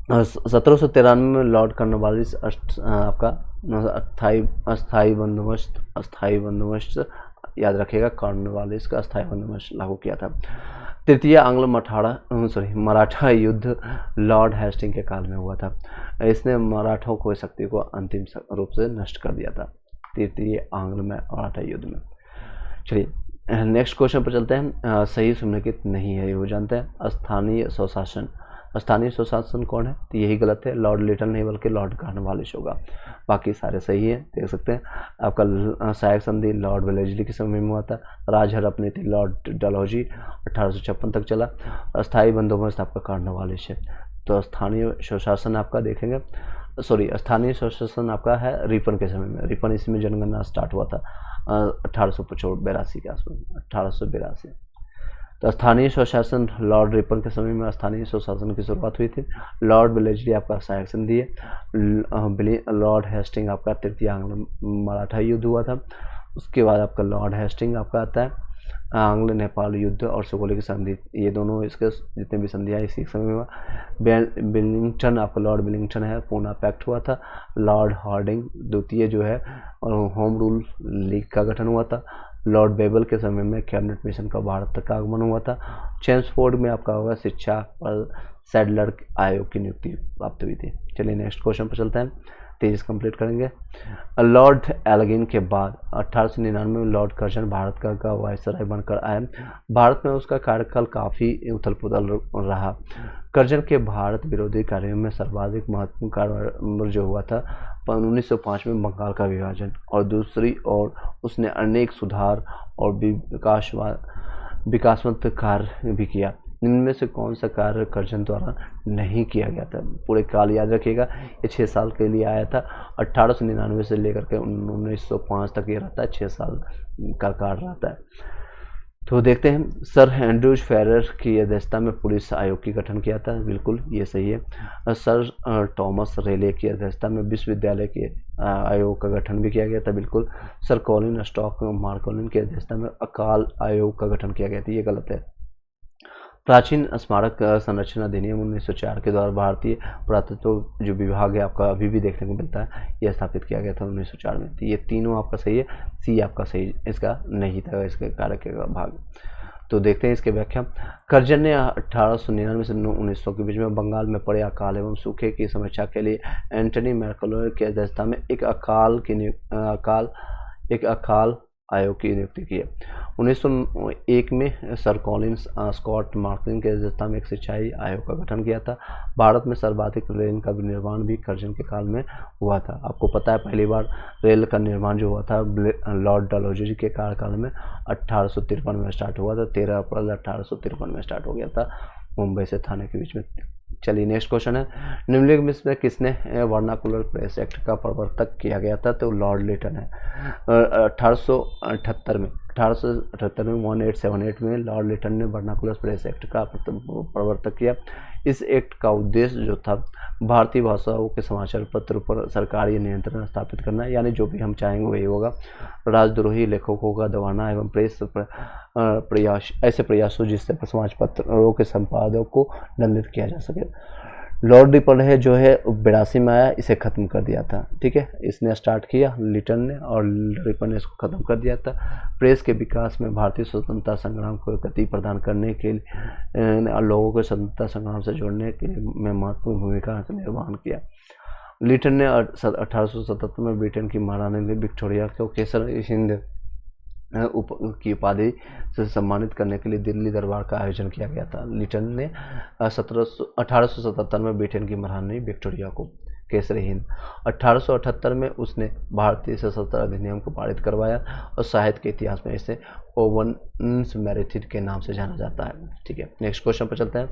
1793 में लॉर्ड कॉर्नवालिस आपका अस्थाई बंदोबस्त याद रखिएगा, कॉर्नवालिस का अस्थाई बंदोबस्त लागू किया था। तृतीय आंग्ल मराठा युद्ध लॉर्ड हेस्टिंग के काल में हुआ था। इसने मराठों को शक्ति को अंतिम रूप से नष्ट कर दिया था तृतीय आंग्ल मराठा युद्ध में। चलिए नेक्स्ट क्वेश्चन पर चलते हैं। सही सम्मिलित नहीं है, ये वो जानते हैं। स्थानीय स्वशासन, स्थानीय स्वशासन कौन है? तो यही गलत है, लॉर्ड लिटन नहीं बल्कि लॉर्ड कॉर्नवालिस होगा। बाकी सारे सही है, देख सकते हैं। आपका सहायक संधि लॉर्ड वेलेस्ली के समय में हुआ था। राजहरप नीति लॉर्ड डलहौजी 1856 तक चला। अस्थायी बंदोबस्त आपका कॉर्नवालिस है। तो स्थानीय स्वशासन आपका देखेंगे, स्थानीय स्वशासन आपका है रिपन के समय में। रिपन इसमें जनगणना स्टार्ट हुआ था 1882 के आसपास, 1882। तो स्थानीय स्वशासन लॉर्ड रिपन के समय में स्थानीय स्वशासन की शुरुआत हुई थी। लॉर्ड वेलेस्ली आपका सहायक संधि है। लॉर्ड हेस्टिंग आपका तृतीय आंग्ल मराठा युद्ध हुआ था। उसके बाद आपका लॉर्ड हेस्टिंग आपका आता है आंग्ल नेपाल युद्ध और सुगोली की संधि, ये दोनों इसके जितने भी संधियाँ इसी समय में हुआ। बिलिंगटन आपका लॉर्ड बिलिंगटन है, पूना पैक्ट हुआ था। लॉर्ड हार्डिंग द्वितीय जो है और होम रूल लीग का गठन हुआ था। लॉर्ड बेबल के समय में कैबिनेट मिशन का भारत तक का आगमन हुआ था। चेम्सफोर्ड में आपका होगा शिक्षा पर सैडलर आयोग की नियुक्ति प्राप्त हुई थी। चलिए नेक्स्ट क्वेश्चन पर चलते हैं, तेज कंप्लीट करेंगे। लॉर्ड एल्गिन के बाद 1899 में लॉर्ड कर्जन भारत का वायसराय बनकर आए। भारत में उसका कार्यकाल काफ़ी उथल पुथल रहा। कर्जन के भारत विरोधी कार्यों में सर्वाधिक महत्वपूर्ण कार्य जो हुआ था 1905 में बंगाल का विभाजन, और दूसरी ओर उसने अनेक सुधार और विकासवंत कार्य भी किया। इनमें से कौन सा कार्य कर्जन द्वारा नहीं किया गया था? पूरे काल याद रखिएगा, ये 6 साल के लिए आया था। 1899 से लेकर के 1905 तक ये रहता है, 6 साल का कार्य रहता है। तो देखते हैं। सर एंड्रूज फेरर की अध्यक्षता में पुलिस आयोग की गठन किया था, बिल्कुल ये सही है। सर थॉमस रेले की अध्यक्षता में विश्वविद्यालय के आयोग का गठन भी किया गया था, बिल्कुल। सर कॉलिन स्टॉक मार्कोलिन की अध्यक्षता में अकाल आयोग का गठन किया गया था, ये गलत है। प्राचीन स्मारक संरक्षण अधिनियम 1904 के द्वारा भारतीय पुरातत्व जो विभाग है आपका अभी भी देखने को मिलता है, यह स्थापित किया गया था 1904 में। तो ये तीनों आपका सही है, सी आपका सही इसका नहीं था, इसके कारक का भाग। तो देखते हैं इसके व्याख्या। कर्जन ने 1899 से 1900 के बीच में बंगाल में पड़े अकाल एवं सूखे की समस्या के लिए एंटनी मैकलोर की अध्यक्षता में एक अकाल आयोग की नियुक्ति की है। 1901 में सर कॉलिन स्कॉट मार्टिन के अध्यक्षता में एक सिंचाई आयोग का गठन किया था। भारत में सर्वाधिक रेल का निर्माण भी कर्जन के काल में हुआ था। आपको पता है पहली बार रेल का निर्माण जो हुआ था लॉर्ड डलहौजी के कार्यकाल में 1853 में स्टार्ट हुआ था। 13 अप्रैल 1853 में स्टार्ट हो गया था मुंबई से थाने के बीच में। चलिए नेक्स्ट क्वेश्चन है, निम्नलिखित में किसने वर्नाकुलर प्रेस एक्ट का प्रवर्तक किया गया था? तो लॉर्ड लिटन है। 1878 में 1878 में 1878 में लॉर्ड लिटन ने वर्नाकुलर प्रेस एक्ट का प्रवर्तन किया। इस एक्ट का उद्देश्य जो था भारतीय भाषाओं के समाचार पत्र पर सरकारी नियंत्रण स्थापित करना, यानी जो भी हम चाहेंगे वही होगा। राजद्रोही लेखकों का दबाना एवं प्रेस ऐसे प्रयासों जिससे समाज पत्रों के संपादकों को दंडित किया जा सके। लॉर्ड रिपन है जो है 82 में आया, इसे ख़त्म कर दिया था। ठीक है, इसने स्टार्ट किया लिटन ने, और रिपन ने इसको ख़त्म कर दिया था। प्रेस के विकास में भारतीय स्वतंत्रता संग्राम को गति प्रदान करने के लिए लोगों को स्वतंत्रता संग्राम से जोड़ने के में महत्वपूर्ण भूमिका का निर्वहन किया। लिटन ने 1877 में ब्रिटेन की महारानी विक्टोरिया को केसर हिंद की उपाधि से सम्मानित करने के लिए दिल्ली दरबार का आयोजन किया गया था। लिटन ने 1877 में ब्रिटेन की महारानी विक्टोरिया को केसरी हिंद, 1878 में उसने भारतीय सशस्त्र अधिनियम को पारित करवाया और साहित्य के इतिहास में इसे ओवन्स मैरिथिड के नाम से जाना जाता है। ठीक है, नेक्स्ट क्वेश्चन पर चलते हैं।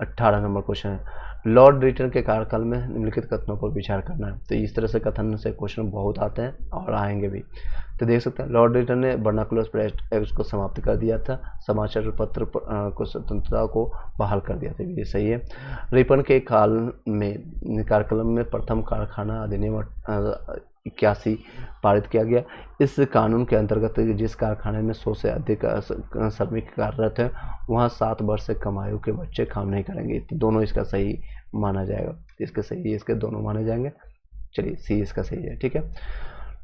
18 नंबर क्वेश्चन है, लॉर्ड रिटन के कार्यकाल में निम्नलिखित कथनों पर विचार करना है। तो इस तरह से कथन से क्वेश्चन बहुत आते हैं और आएंगे भी। तो देख सकते हैं, लॉर्ड रिटन ने वर्नाकुलर प्रेस एक्ट को समाप्त कर दिया था, समाचार पत्र को स्वतंत्रता को बहाल कर दिया था, ये सही है। रिपन के कार्यकाल में प्रथम कारखाना अधिनियम 81 पारित किया गया। इस कानून के अंतर्गत जिस कारखाने में 100 से अधिक श्रमिक कार्यरत हैं वहाँ 7 वर्ष से कम आयु के बच्चे काम नहीं करेंगे। तो दोनों इसका सही माना जाएगा, इसके सही इसके दोनों माने जाएंगे। चलिए सी इसका सही है। ठीक है,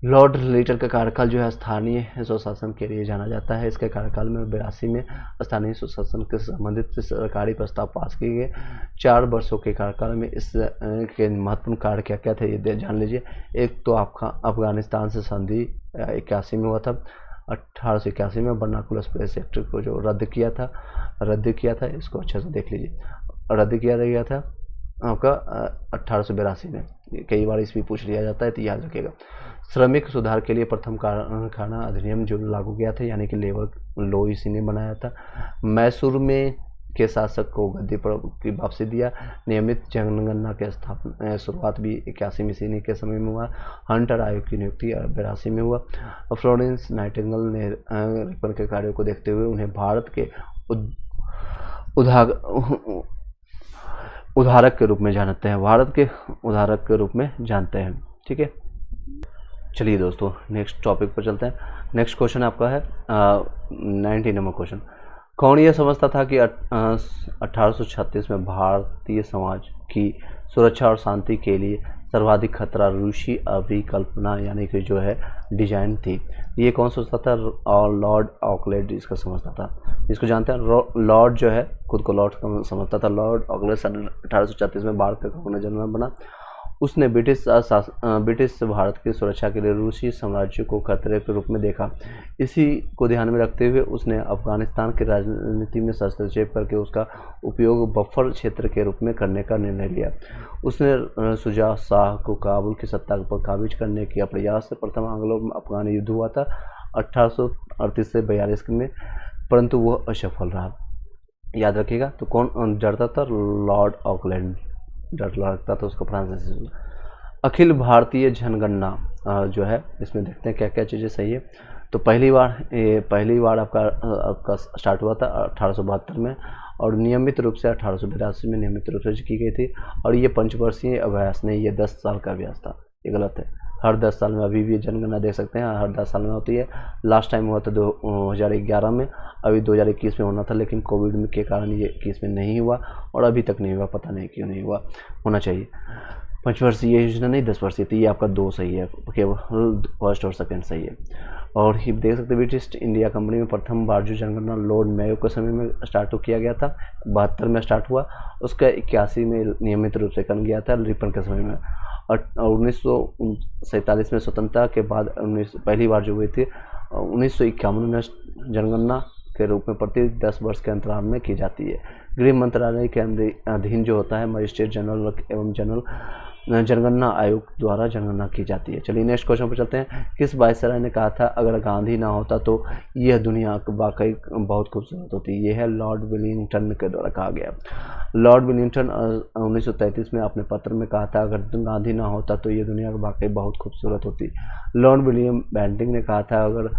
लॉर्ड लिटन का कार्यकाल जो है स्थानीय स्वशासन के लिए जाना जाता है। इसके कार्यकाल में 82 में स्थानीय स्वशासन के संबंधित सरकारी प्रस्ताव पास किए गए। 4 वर्षों के कार्यकाल में इस के महत्वपूर्ण कार्य क्या क्या थे ये जान लीजिए। एक तो आपका अफगानिस्तान से संधि 81 में हुआ था। 1881 में वर्नाकुलर प्रेस एक्ट को जो रद्द किया था, इसको अच्छे से देख लीजिए। रद्द किया गया था आपका 1882 में। कई बार इसमें पूछ लिया जाता है तो याद रखिएगा। श्रमिक सुधार के लिए प्रथम कारखाना अधिनियम जो लागू किया था, यानी कि लेबर लॉ इसी ने बनाया था। मैसूर में के शासक को गद्दी पर की वापसी दिया। नियमित जनगणना के स्थापना शुरुआत भी 81 में इसी के समय में हुआ। हंटर आयोग की नियुक्ति 82 में हुआ। फ्लोरेंस नाइटिंगेल ने रिपन के कार्यों को देखते हुए उन्हें भारत के उधारक के रूप में जानते हैं। ठीक है, चलिए दोस्तों नेक्स्ट टॉपिक पर चलते हैं। नेक्स्ट क्वेश्चन आपका है 19 नंबर क्वेश्चन। कौन यह समझता था कि 1836 में भारतीय समाज की सुरक्षा और शांति के लिए सर्वाधिक खतरा रूसी अभिकल्पना यानी कि जो है डिजाइन थी? ये कौन सोचता था? और लॉर्ड ऑकलैंड इसका समझता था। इसको जानते हैं, लॉर्ड जो है खुद को लॉर्ड समझता था। लॉर्ड ऑकलैंड सन 1836 में भारत का गवर्नर जनरल बना। उसने ब्रिटिश भारत की सुरक्षा के लिए रूसी साम्राज्य को खतरे के रूप में देखा। इसी को ध्यान में रखते हुए उसने अफगानिस्तान की राजनीति में हस्तक्षेप करके उसका उपयोग बफर क्षेत्र के रूप में करने का निर्णय लिया। उसने शुजा शाह को काबुल की सत्ता पर काबिज करने के प्रयास से प्रथम एंग्लो अफगान युद्ध हुआ था 1838 से 42 में, परंतु वह असफल रहा। याद रखिएगा। तो कौन डरता था? लॉर्ड ऑकलैंड डर लगता था उसको फ्रांस से। अखिल भारतीय जनगणना जो है इसमें देखते हैं क्या क्या चीज़ें सही है। तो पहली बार आपका स्टार्ट हुआ था 1872 में और नियमित रूप से 1882 में नियमित रूप से की गई थी। और ये पंचवर्षीय अभ्यास नहीं, ये 10 साल का अभ्यास था। ये गलत है। हर 10 साल में अभी भी जनगणना देख सकते हैं, हर 10 साल में होती है। लास्ट टाइम हुआ था 2011 में, अभी 2021 में होना था, लेकिन कोविड के कारण ये 21 में नहीं हुआ और अभी तक नहीं हुआ, पता नहीं क्यों नहीं हुआ। होना चाहिए। 5 वर्षीय योजना नहीं 10 वर्षीय, तो ये आपका 2 सही है, केवल फर्स्ट और सेकेंड सही है। और ही देख सकते हैं ब्रिटिश इंडिया कंपनी में प्रथम बार जो जनगणना लॉर्ड मेयो के समय में स्टार्ट किया गया था, 72 में स्टार्ट हुआ, उसका 81 में नियमित रूप से कर गया था रिपन के समय में। और 1947 में स्वतंत्रता के बाद पहली बार जो हुई थी 1951 में जनगणना के रूप में प्रति 10 वर्ष के अंतराल में की जाती है। गृह मंत्रालय के अधीन जो होता है मजिस्ट्रेट जनरल एवं जनगणना आयोग द्वारा जनगणना की जाती है। चलिए नेक्स्ट क्वेश्चन पर चलते हैं। किस वायसराय ने कहा था अगर गांधी ना होता तो यह दुनिया वाकई बहुत खूबसूरत होती? यह है लॉर्ड विलिंगटन के द्वारा कहा गया। लॉर्ड विलिंगटन 1933 में अपने पत्र में कहा था अगर गांधी ना होता तो यह दुनिया वाकई बहुत खूबसूरत होती। लॉर्ड विलियम बेंटिंग ने कहा था अगर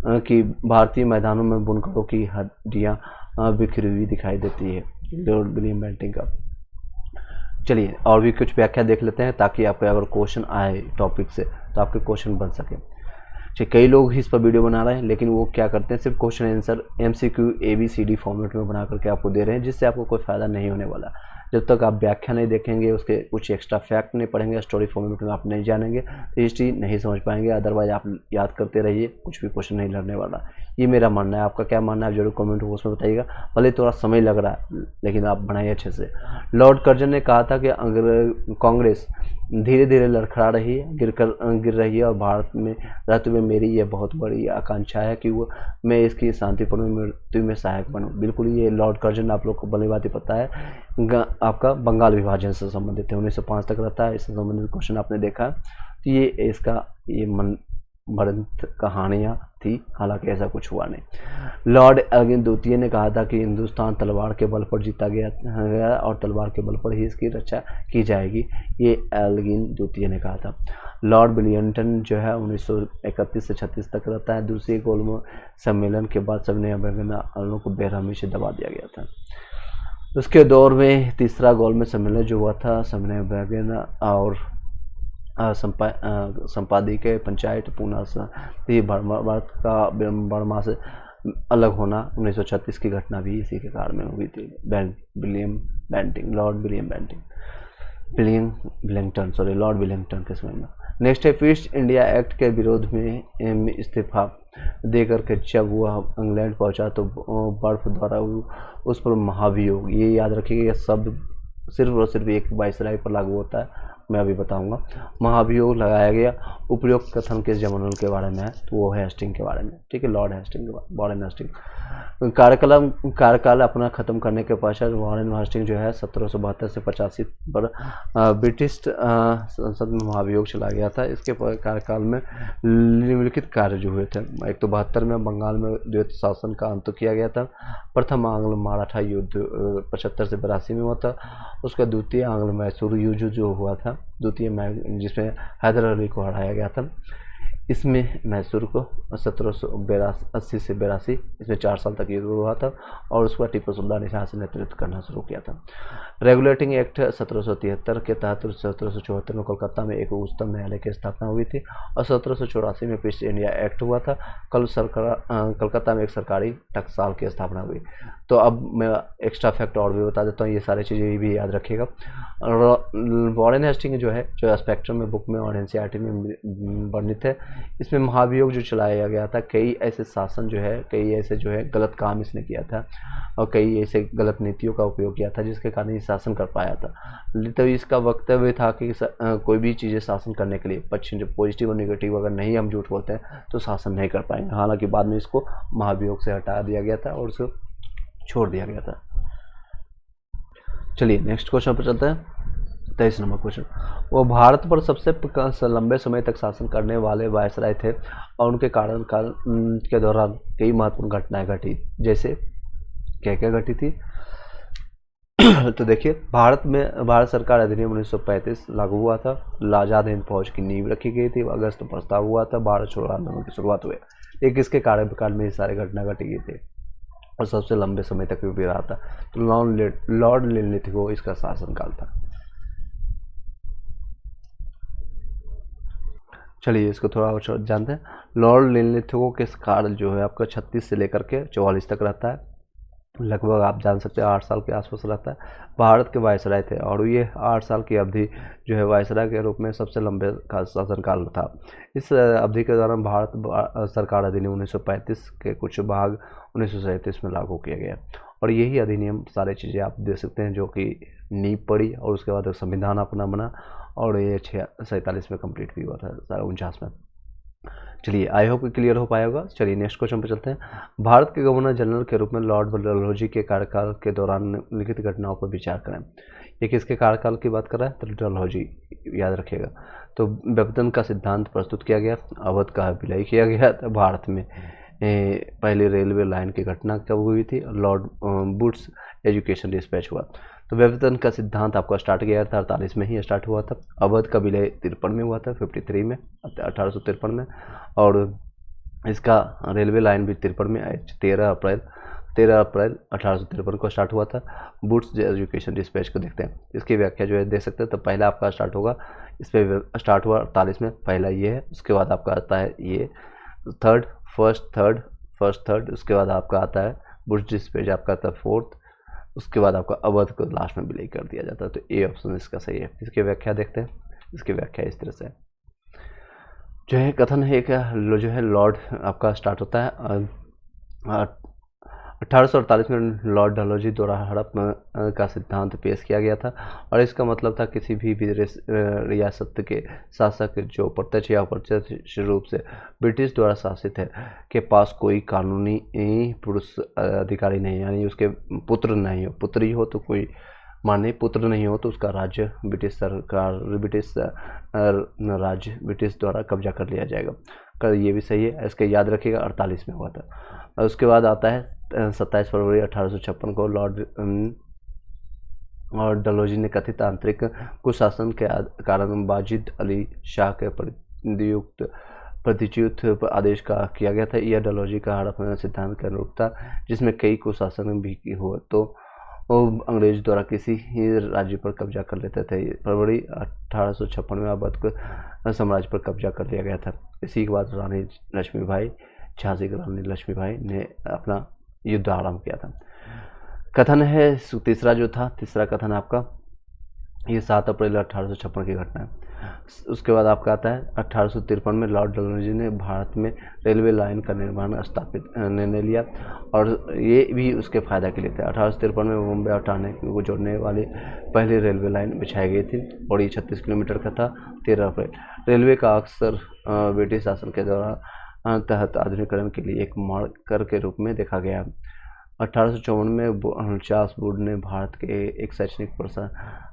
कि भारतीय मैदानों में बुनकरों की हड्डियाँ बिखरी हुई दिखाई देती है। लॉर्ड विलियम बेंटिंग का। चलिए और भी कुछ व्याख्या देख लेते हैं ताकि आपके अगर क्वेश्चन आए टॉपिक से तो आपके क्वेश्चन बन सके। ठीक, कई लोग इस पर वीडियो बना रहे हैं लेकिन वो क्या करते हैं, सिर्फ question answer MCQ ABCD format में बना करके आपको दे रहे हैं, जिससे आपको कोई फ़ायदा नहीं होने वाला। जब तक आप व्याख्या नहीं देखेंगे, उसके कुछ एक्स्ट्रा फैक्ट नहीं पढ़ेंगे, स्टोरी फॉर्मेट में आप नहीं जानेंगे तो हिस्ट्री नहीं समझ पाएंगे। अदरवाइज आप याद करते रहिए, कुछ भी क्वेश्चन नहीं लड़ने वाला। ये मेरा मानना है। आपका क्या मानना है आप जरूर कमेंट बॉक्स में बताइएगा। भले थोड़ा समय लग रहा है लेकिन आप बनाइए अच्छे से। लॉर्ड कर्जन ने कहा था कि अगर कांग्रेस धीरे धीरे लड़खड़ा रही है, गिर रही है, और भारत में रहते हुए मेरी यह बहुत बड़ी आकांक्षा है कि वो मैं इसकी शांतिपूर्ण मृत्यु में सहायक बनूं। बिल्कुल, ये लॉर्ड कर्जन आप लोग को भली बात ही पता है, आपका बंगाल विभाजन से संबंधित है, 1905 तक रहता है। इससे संबंधित क्वेश्चन आपने देखा तो ये इसका ये मरंत कहानियाँ थी, हालांकि ऐसा कुछ हुआ नहीं। लॉर्ड एल्गिन द्वितीय ने कहा था कि हिंदुस्तान तलवार के बल पर जीता गया और तलवार के बल पर ही इसकी रक्षा की जाएगी, ये एल्गिन द्वितीय ने कहा था। लॉर्ड विलियंगटन जो है 1931 से 36 तक रहता है। दूसरे गोलमेज सम्मेलन के बाद सबने अमेरिकनों को बेरहमी से दबा दिया गया था। उसके दौर में तीसरा गोलमेज सम्मेलन जो हुआ था, सबने अमेरिकन और संपादकीय पंचायत पूना से भारत का बर्मा से अलग होना 1936 की घटना भी इसी के कारण में हुई थी। लॉर्ड विलियंगटन के समय में। नेक्स्ट है ईस्ट इंडिया एक्ट के विरोध में इस्तीफा देकर के जब वह इंग्लैंड पहुंचा तो बर्फ द्वारा उस पर महाभियोग, ये याद रखिएगा, यह शब्द सिर्फ और सिर्फ एक वायसराय पर लागू होता है, मैं अभी बताऊंगा। महाभियोग लगाया गया। उपयुक्त कथन किस जनरल के बारे में है तो वो है हेस्टिंग के बारे में। ठीक है, लॉर्ड हेस्टिंग, वॉरेन हेस्टिंग। कार्यकाल अपना खत्म करने के पश्चात वॉरेन हेस्टिंग जो है 1772 से 85 पर ब्रिटिश संसद में महाभियोग चला गया था। इसके कार्यकाल में निम्नलिखित कार्य जो हुए थे। 172 में बंगाल में द्वैत शासन का अंत किया गया था। प्रथम आंग्ल मराठा युद्ध 75 से 82 में हुआ था। उसका द्वितीय आंग्ल मैसूर युद्ध जो हुआ था, जिसमें हैदर अली को हराया गया था, इसमें मैसूर को 1780 से 82 इसमें 4 साल तक युद्ध हुआ था और उसके बाद टीपू सुल्तान ने यहाँ से नेतृत्व करना शुरू किया था। रेगुलेटिंग एक्ट 1773 के तहत 1774 में कोलकाता में एक उच्चतम न्यायालय की स्थापना हुई थी और 1784 में ईस्ट इंडिया एक्ट हुआ था। कलकत्ता में एक सरकारी टकसाल की स्थापना हुई। तो अब मैं एक्स्ट्रा फैक्ट और भी बता देता हूँ, ये सारी चीज़ें भी याद रखिएगा। वॉरेन हेस्टिंग जो है, जो स्पेक्ट्रम में बुक में और NCERT में वर्णित है, इसमें महाभियोग जो चलाया गया था, कई ऐसे शासन जो है, कई ऐसे जो है गलत काम इसने किया था और कई ऐसे गलत नीतियों का उपयोग किया था जिसके कारण ये शासन कर पाया था। तो इसका वक्तव्य था कि कोई भी चीज़ें शासन करने के लिए पॉजिटिव और नेगेटिव अगर नहीं हम झूठ बोलते हैं तो शासन नहीं कर पाएंगे। हालांकि बाद में इसको महाभियोग से हटा दिया गया था और उसको छोड़ दिया गया था। चलिए नेक्स्ट क्वेश्चन पर चलते हैं। 23 नंबर क्वेश्चन। वो भारत पर सबसे लंबे समय तक शासन करने वाले वायसराय थे और उनके कार्यकाल के दौरान कई महत्वपूर्ण घटनाएं घटी। जैसे क्या क्या घटी थी तो देखिए, भारत सरकार अधिनियम 1935 लागू हुआ था। आजाद हिंद फौज की नींव रखी गई थी। अगस्त प्रस्ताव हुआ था। भारत छोड़ो आंदोलन की शुरुआत हुई। ये किसके कार्यकाल में ये सारे घटना घटी गई थी और सबसे लंबे समय तक भी रहा था? तो लॉर्ड लिनलिथगो इसका शासनकाल था। चलिए इसको थोड़ा और जानते हैं। लॉर्ड लिनलिथगो के काल जो है आपका 36 से लेकर के 44 तक रहता है। लगभग आप जान सकते हैं 8 साल के आसपास रहता है। भारत के वायसराय थे और ये 8 साल की अवधि जो है वायसराय के रूप में सबसे लंबे का शासनकाल था। इस अवधि के दौरान भारत सरकार अधिनियम 1935 के कुछ भाग 1937 में लागू किया गया और यही अधिनियम सारी चीज़ें आप देख सकते हैं जो कि नींव पड़ी और उसके बाद संविधान अपना बना और ये 47 में कंप्लीट भी हुआ था, 49 में। चलिए आई होप क्लियर हो पाया होगा। चलिए नेक्स्ट क्वेश्चन पे चलते हैं। भारत के गवर्नर जनरल के रूप में लॉर्ड डलहौजी के कार्यकाल के दौरान निम्नलिखित घटनाओं पर विचार करें। ये किसके कार्यकाल की बात कर रहा है? तो डलहौजी, याद रखिएगा। तो विभेदन का सिद्धांत प्रस्तुत किया गया, अवध का विलय किया गया था, भारत में पहली रेलवे लाइन की घटना कब हुई थी? लॉर्ड वुड्स एजुकेशन डिस्पैच हुआ। तो विभेदन का सिद्धांत आपका स्टार्ट किया था 48 में ही स्टार्ट हुआ था। अवध का विलय 53 में हुआ था, 53 में, 1853 में। और इसका रेलवे लाइन भी 53 में 13 अप्रैल 1853 को स्टार्ट हुआ था। वुड्स एजुकेशन डिस्पैच को देखते हैं, इसकी व्याख्या जो है दे सकते हैं। तो पहला आपका स्टार्ट होगा, इस पर स्टार्ट हुआ 48 में, पहला ये है। उसके बाद आपका आता है ये फर्स्ट थर्ड, उसके बाद आपका आता है वुड्स डिस्पैच, आपका आता है फोर्थ, उसके बाद आपका अवध को लास्ट में विलय कर दिया जाता है। तो ए ऑप्शन इसका सही है। इसकी व्याख्या देखते हैं, इसकी व्याख्या इस तरह से जो है कथन है कि जो है लॉर्ड आपका स्टार्ट होता है 1848 में लॉर्ड डलहौजी द्वारा हड़प का सिद्धांत पेश किया गया था, और इसका मतलब था किसी भी रियासत के शासक जो प्रत्यक्ष या अप्रत्यक्ष रूप से ब्रिटिश द्वारा शासित है के पास कोई कानूनी पुरुष अधिकारी नहीं, यानी उसके पुत्र नहीं हो, पुत्री हो तो कोई माने, पुत्र नहीं हो तो उसका राज्य ब्रिटिश सरकार राज्य ब्रिटिश द्वारा कब्जा कर लिया जाएगा। कर ये भी सही है, इसके याद रखिएगा 48 में हुआ था। और उसके बाद आता है 27 फरवरी 1856 को और डलहौजी ने कथित आंतरिक कुशासन के कारण वाजिद अली शाह के प्रतिच्युत आदेश का किया गया था। यह डलहौजी का हड़प सिद्धांत के अनुरूप था, जिसमें कई कुशासन भी हुए तो अंग्रेज द्वारा किसी ही राज्य पर कब्जा कर लेते थे। फरवरी 1856 में अवध साम्राज्य पर कब्जा कर लिया गया था। इसी के बाद रानी लक्ष्मीबाई, झांसी की रानी लक्ष्मीबाई ने अपना युद्ध आरंभ किया था। कथन है तीसरा कथन आपका ये 7 अप्रैल 1856 की घटना है। उसके बाद आपका आता है 1853 में लॉर्ड डलहौजी ने भारत में रेलवे लाइन का निर्माण स्थापित निर्णय लिया, और ये भी उसके फायदा के लिए था। 1853 में मुंबई और ठाणे को जोड़ने वाली पहली रेलवे लाइन बिछाई गई थी और ये 36 किलोमीटर का था। 13 अप्रैल रेलवे का अक्सर ब्रिटिश शासन के दौरान तहत आधुनिकीकरण के लिए एक मार्कर के रूप में देखा गया। 1854 में चार्ल्स वुड ने भारत के एक शैक्षणिक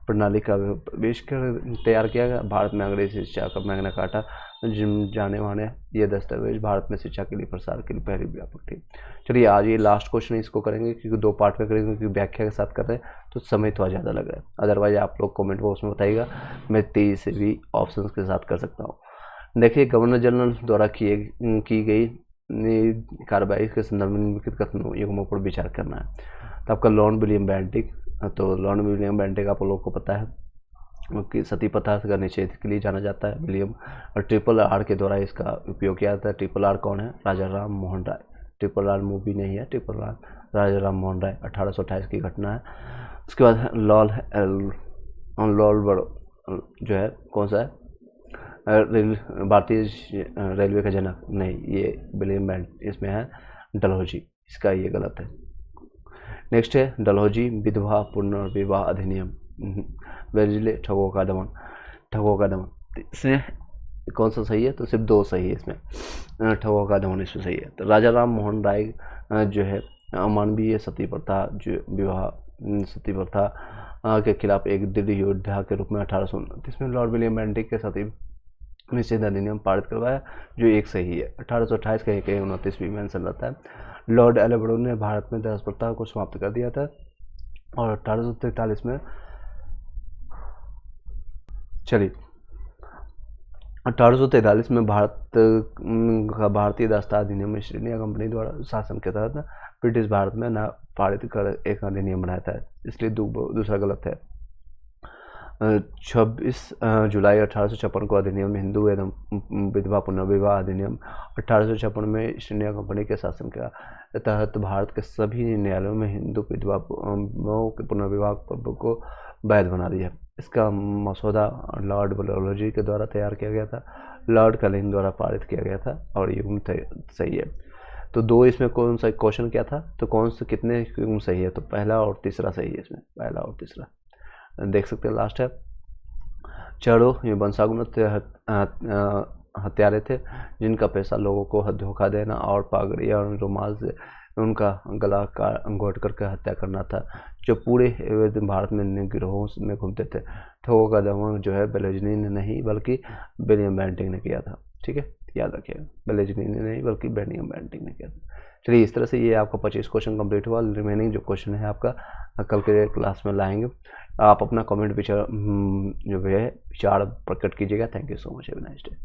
प्रणाली का आविष्कार तैयार किया गया। भारत में अंग्रेजी शिक्षा का मैग्ना कार्टा जाने माने ये दस्तावेज भारत में शिक्षा के लिए प्रसार के लिए पहली व्यापक थी। चलिए आज ये लास्ट क्वेश्चन इसको करेंगे, क्योंकि 2 पार्ट में करेंगे, क्योंकि व्याख्या के साथ कर रहे हैं तो समय थोड़ा ज़्यादा लग रहा है। अदरवाइज आप लोग कमेंट बॉक्स में बताइएगा, मैं तेज़ी से भी ऑप्शन के साथ कर सकता हूँ। देखिए, गवर्नर जनरल द्वारा की गई कार्रवाई के संदर्भ में निम्नलिखित कथनों युग्मों पर विचार करना है। तो आपका लॉर्ड विलियम बेंटिक, तो लॉर्ड विलियम बेंटिक आप लोगों को पता है कि सती प्रथा का निषेध के लिए जाना जाता है विलियम, और ट्रिपल आर के द्वारा इसका उपयोग किया जाता है। ट्रिपल आर कौन है? राजा Ram Mohan Roy. Triple R movie नहीं है, ट्रिपल आर राजा राम मोहन राय 1828 की घटना है। उसके बाद लॉर्ड जो है कौन सा है? भारतीय रेलवे का जनक नहीं, ये विलियम बेंटिक, इसमें है डलहौजी, इसका ये गलत है। नेक्स्ट है डलहौजी विधवा पुनर्विवाह अधिनियम, वेजिले ठगों का दमन। इसमें कौन सा सही है? तो सिर्फ 2 सही है इसमें, ठगों का दमन इसमें सही है। तो राजा राम मोहन राय जो है अमानवीय सती प्रथा सती प्रथा के खिलाफ एक दृढ़ योद्धा के रूप में 1829 में लॉर्ड विलियम बेंटिक के सती निषेध अधिनियम पारित करवाया, जो एक सही है। 1828 का 29 भी मेंशन रहता है। लॉर्ड एल्बर्टो ने भारत में दहेज प्रथा को समाप्त कर दिया था, और 1843 में 1843 में भारतीय दास्तां अधिनियम ईस्ट इंडिया कंपनी द्वारा शासन के तहत ब्रिटिश भारत में न पारित कर एक अधिनियम बनाया था, इसलिए दूसरा गलत है। 26 जुलाई 1856 को अधिनियम हिंदू एवं विधवा पुनर्विवाह अधिनियम 1856 में ईस्ट इंडिया कंपनी के शासन के तहत भारत के सभी न्यायालयों में हिंदू विधवा के पुनर्विवाह को वैध बना दिया। इसका मसौदा लॉर्ड डलहौजी के द्वारा तैयार किया गया था, लॉर्ड कलिंग द्वारा पारित किया गया था, और युग्म सही है। तो 2 इसमें कौन सा क्वेश्चन क्या था? तो कौन से कितने युग्म सही है? तो पहला और तीसरा सही है इसमें, पहला और तीसरा देख सकते हैं। लास्ट है चढ़ो, ये वंशागुनित हत्यारे थे जिनका पेशा लोगों को धोखा देना और पगड़ी और रुमाल से उनका गला घोट करके हत्या करना था, जो पूरे भारत में गिरोहों में घूमते थे। ठगों का दमन जो है बेलेजनी ने नहीं बल्कि विलियम बेंटिक ने किया था। ठीक है, याद रखिएगा, बेलेजनी ने नहीं बल्कि विलियम बेंटिक ने किया था। चलिए, इस तरह से ये आपका 25 क्वेश्चन कंप्लीट हुआ। रिमेनिंग जो क्वेश्चन है आपका कल के क्लास में लाएंगे। आप अपना कमेंट जो है विचार प्रकट कीजिएगा। Thank you so much, have a nice day.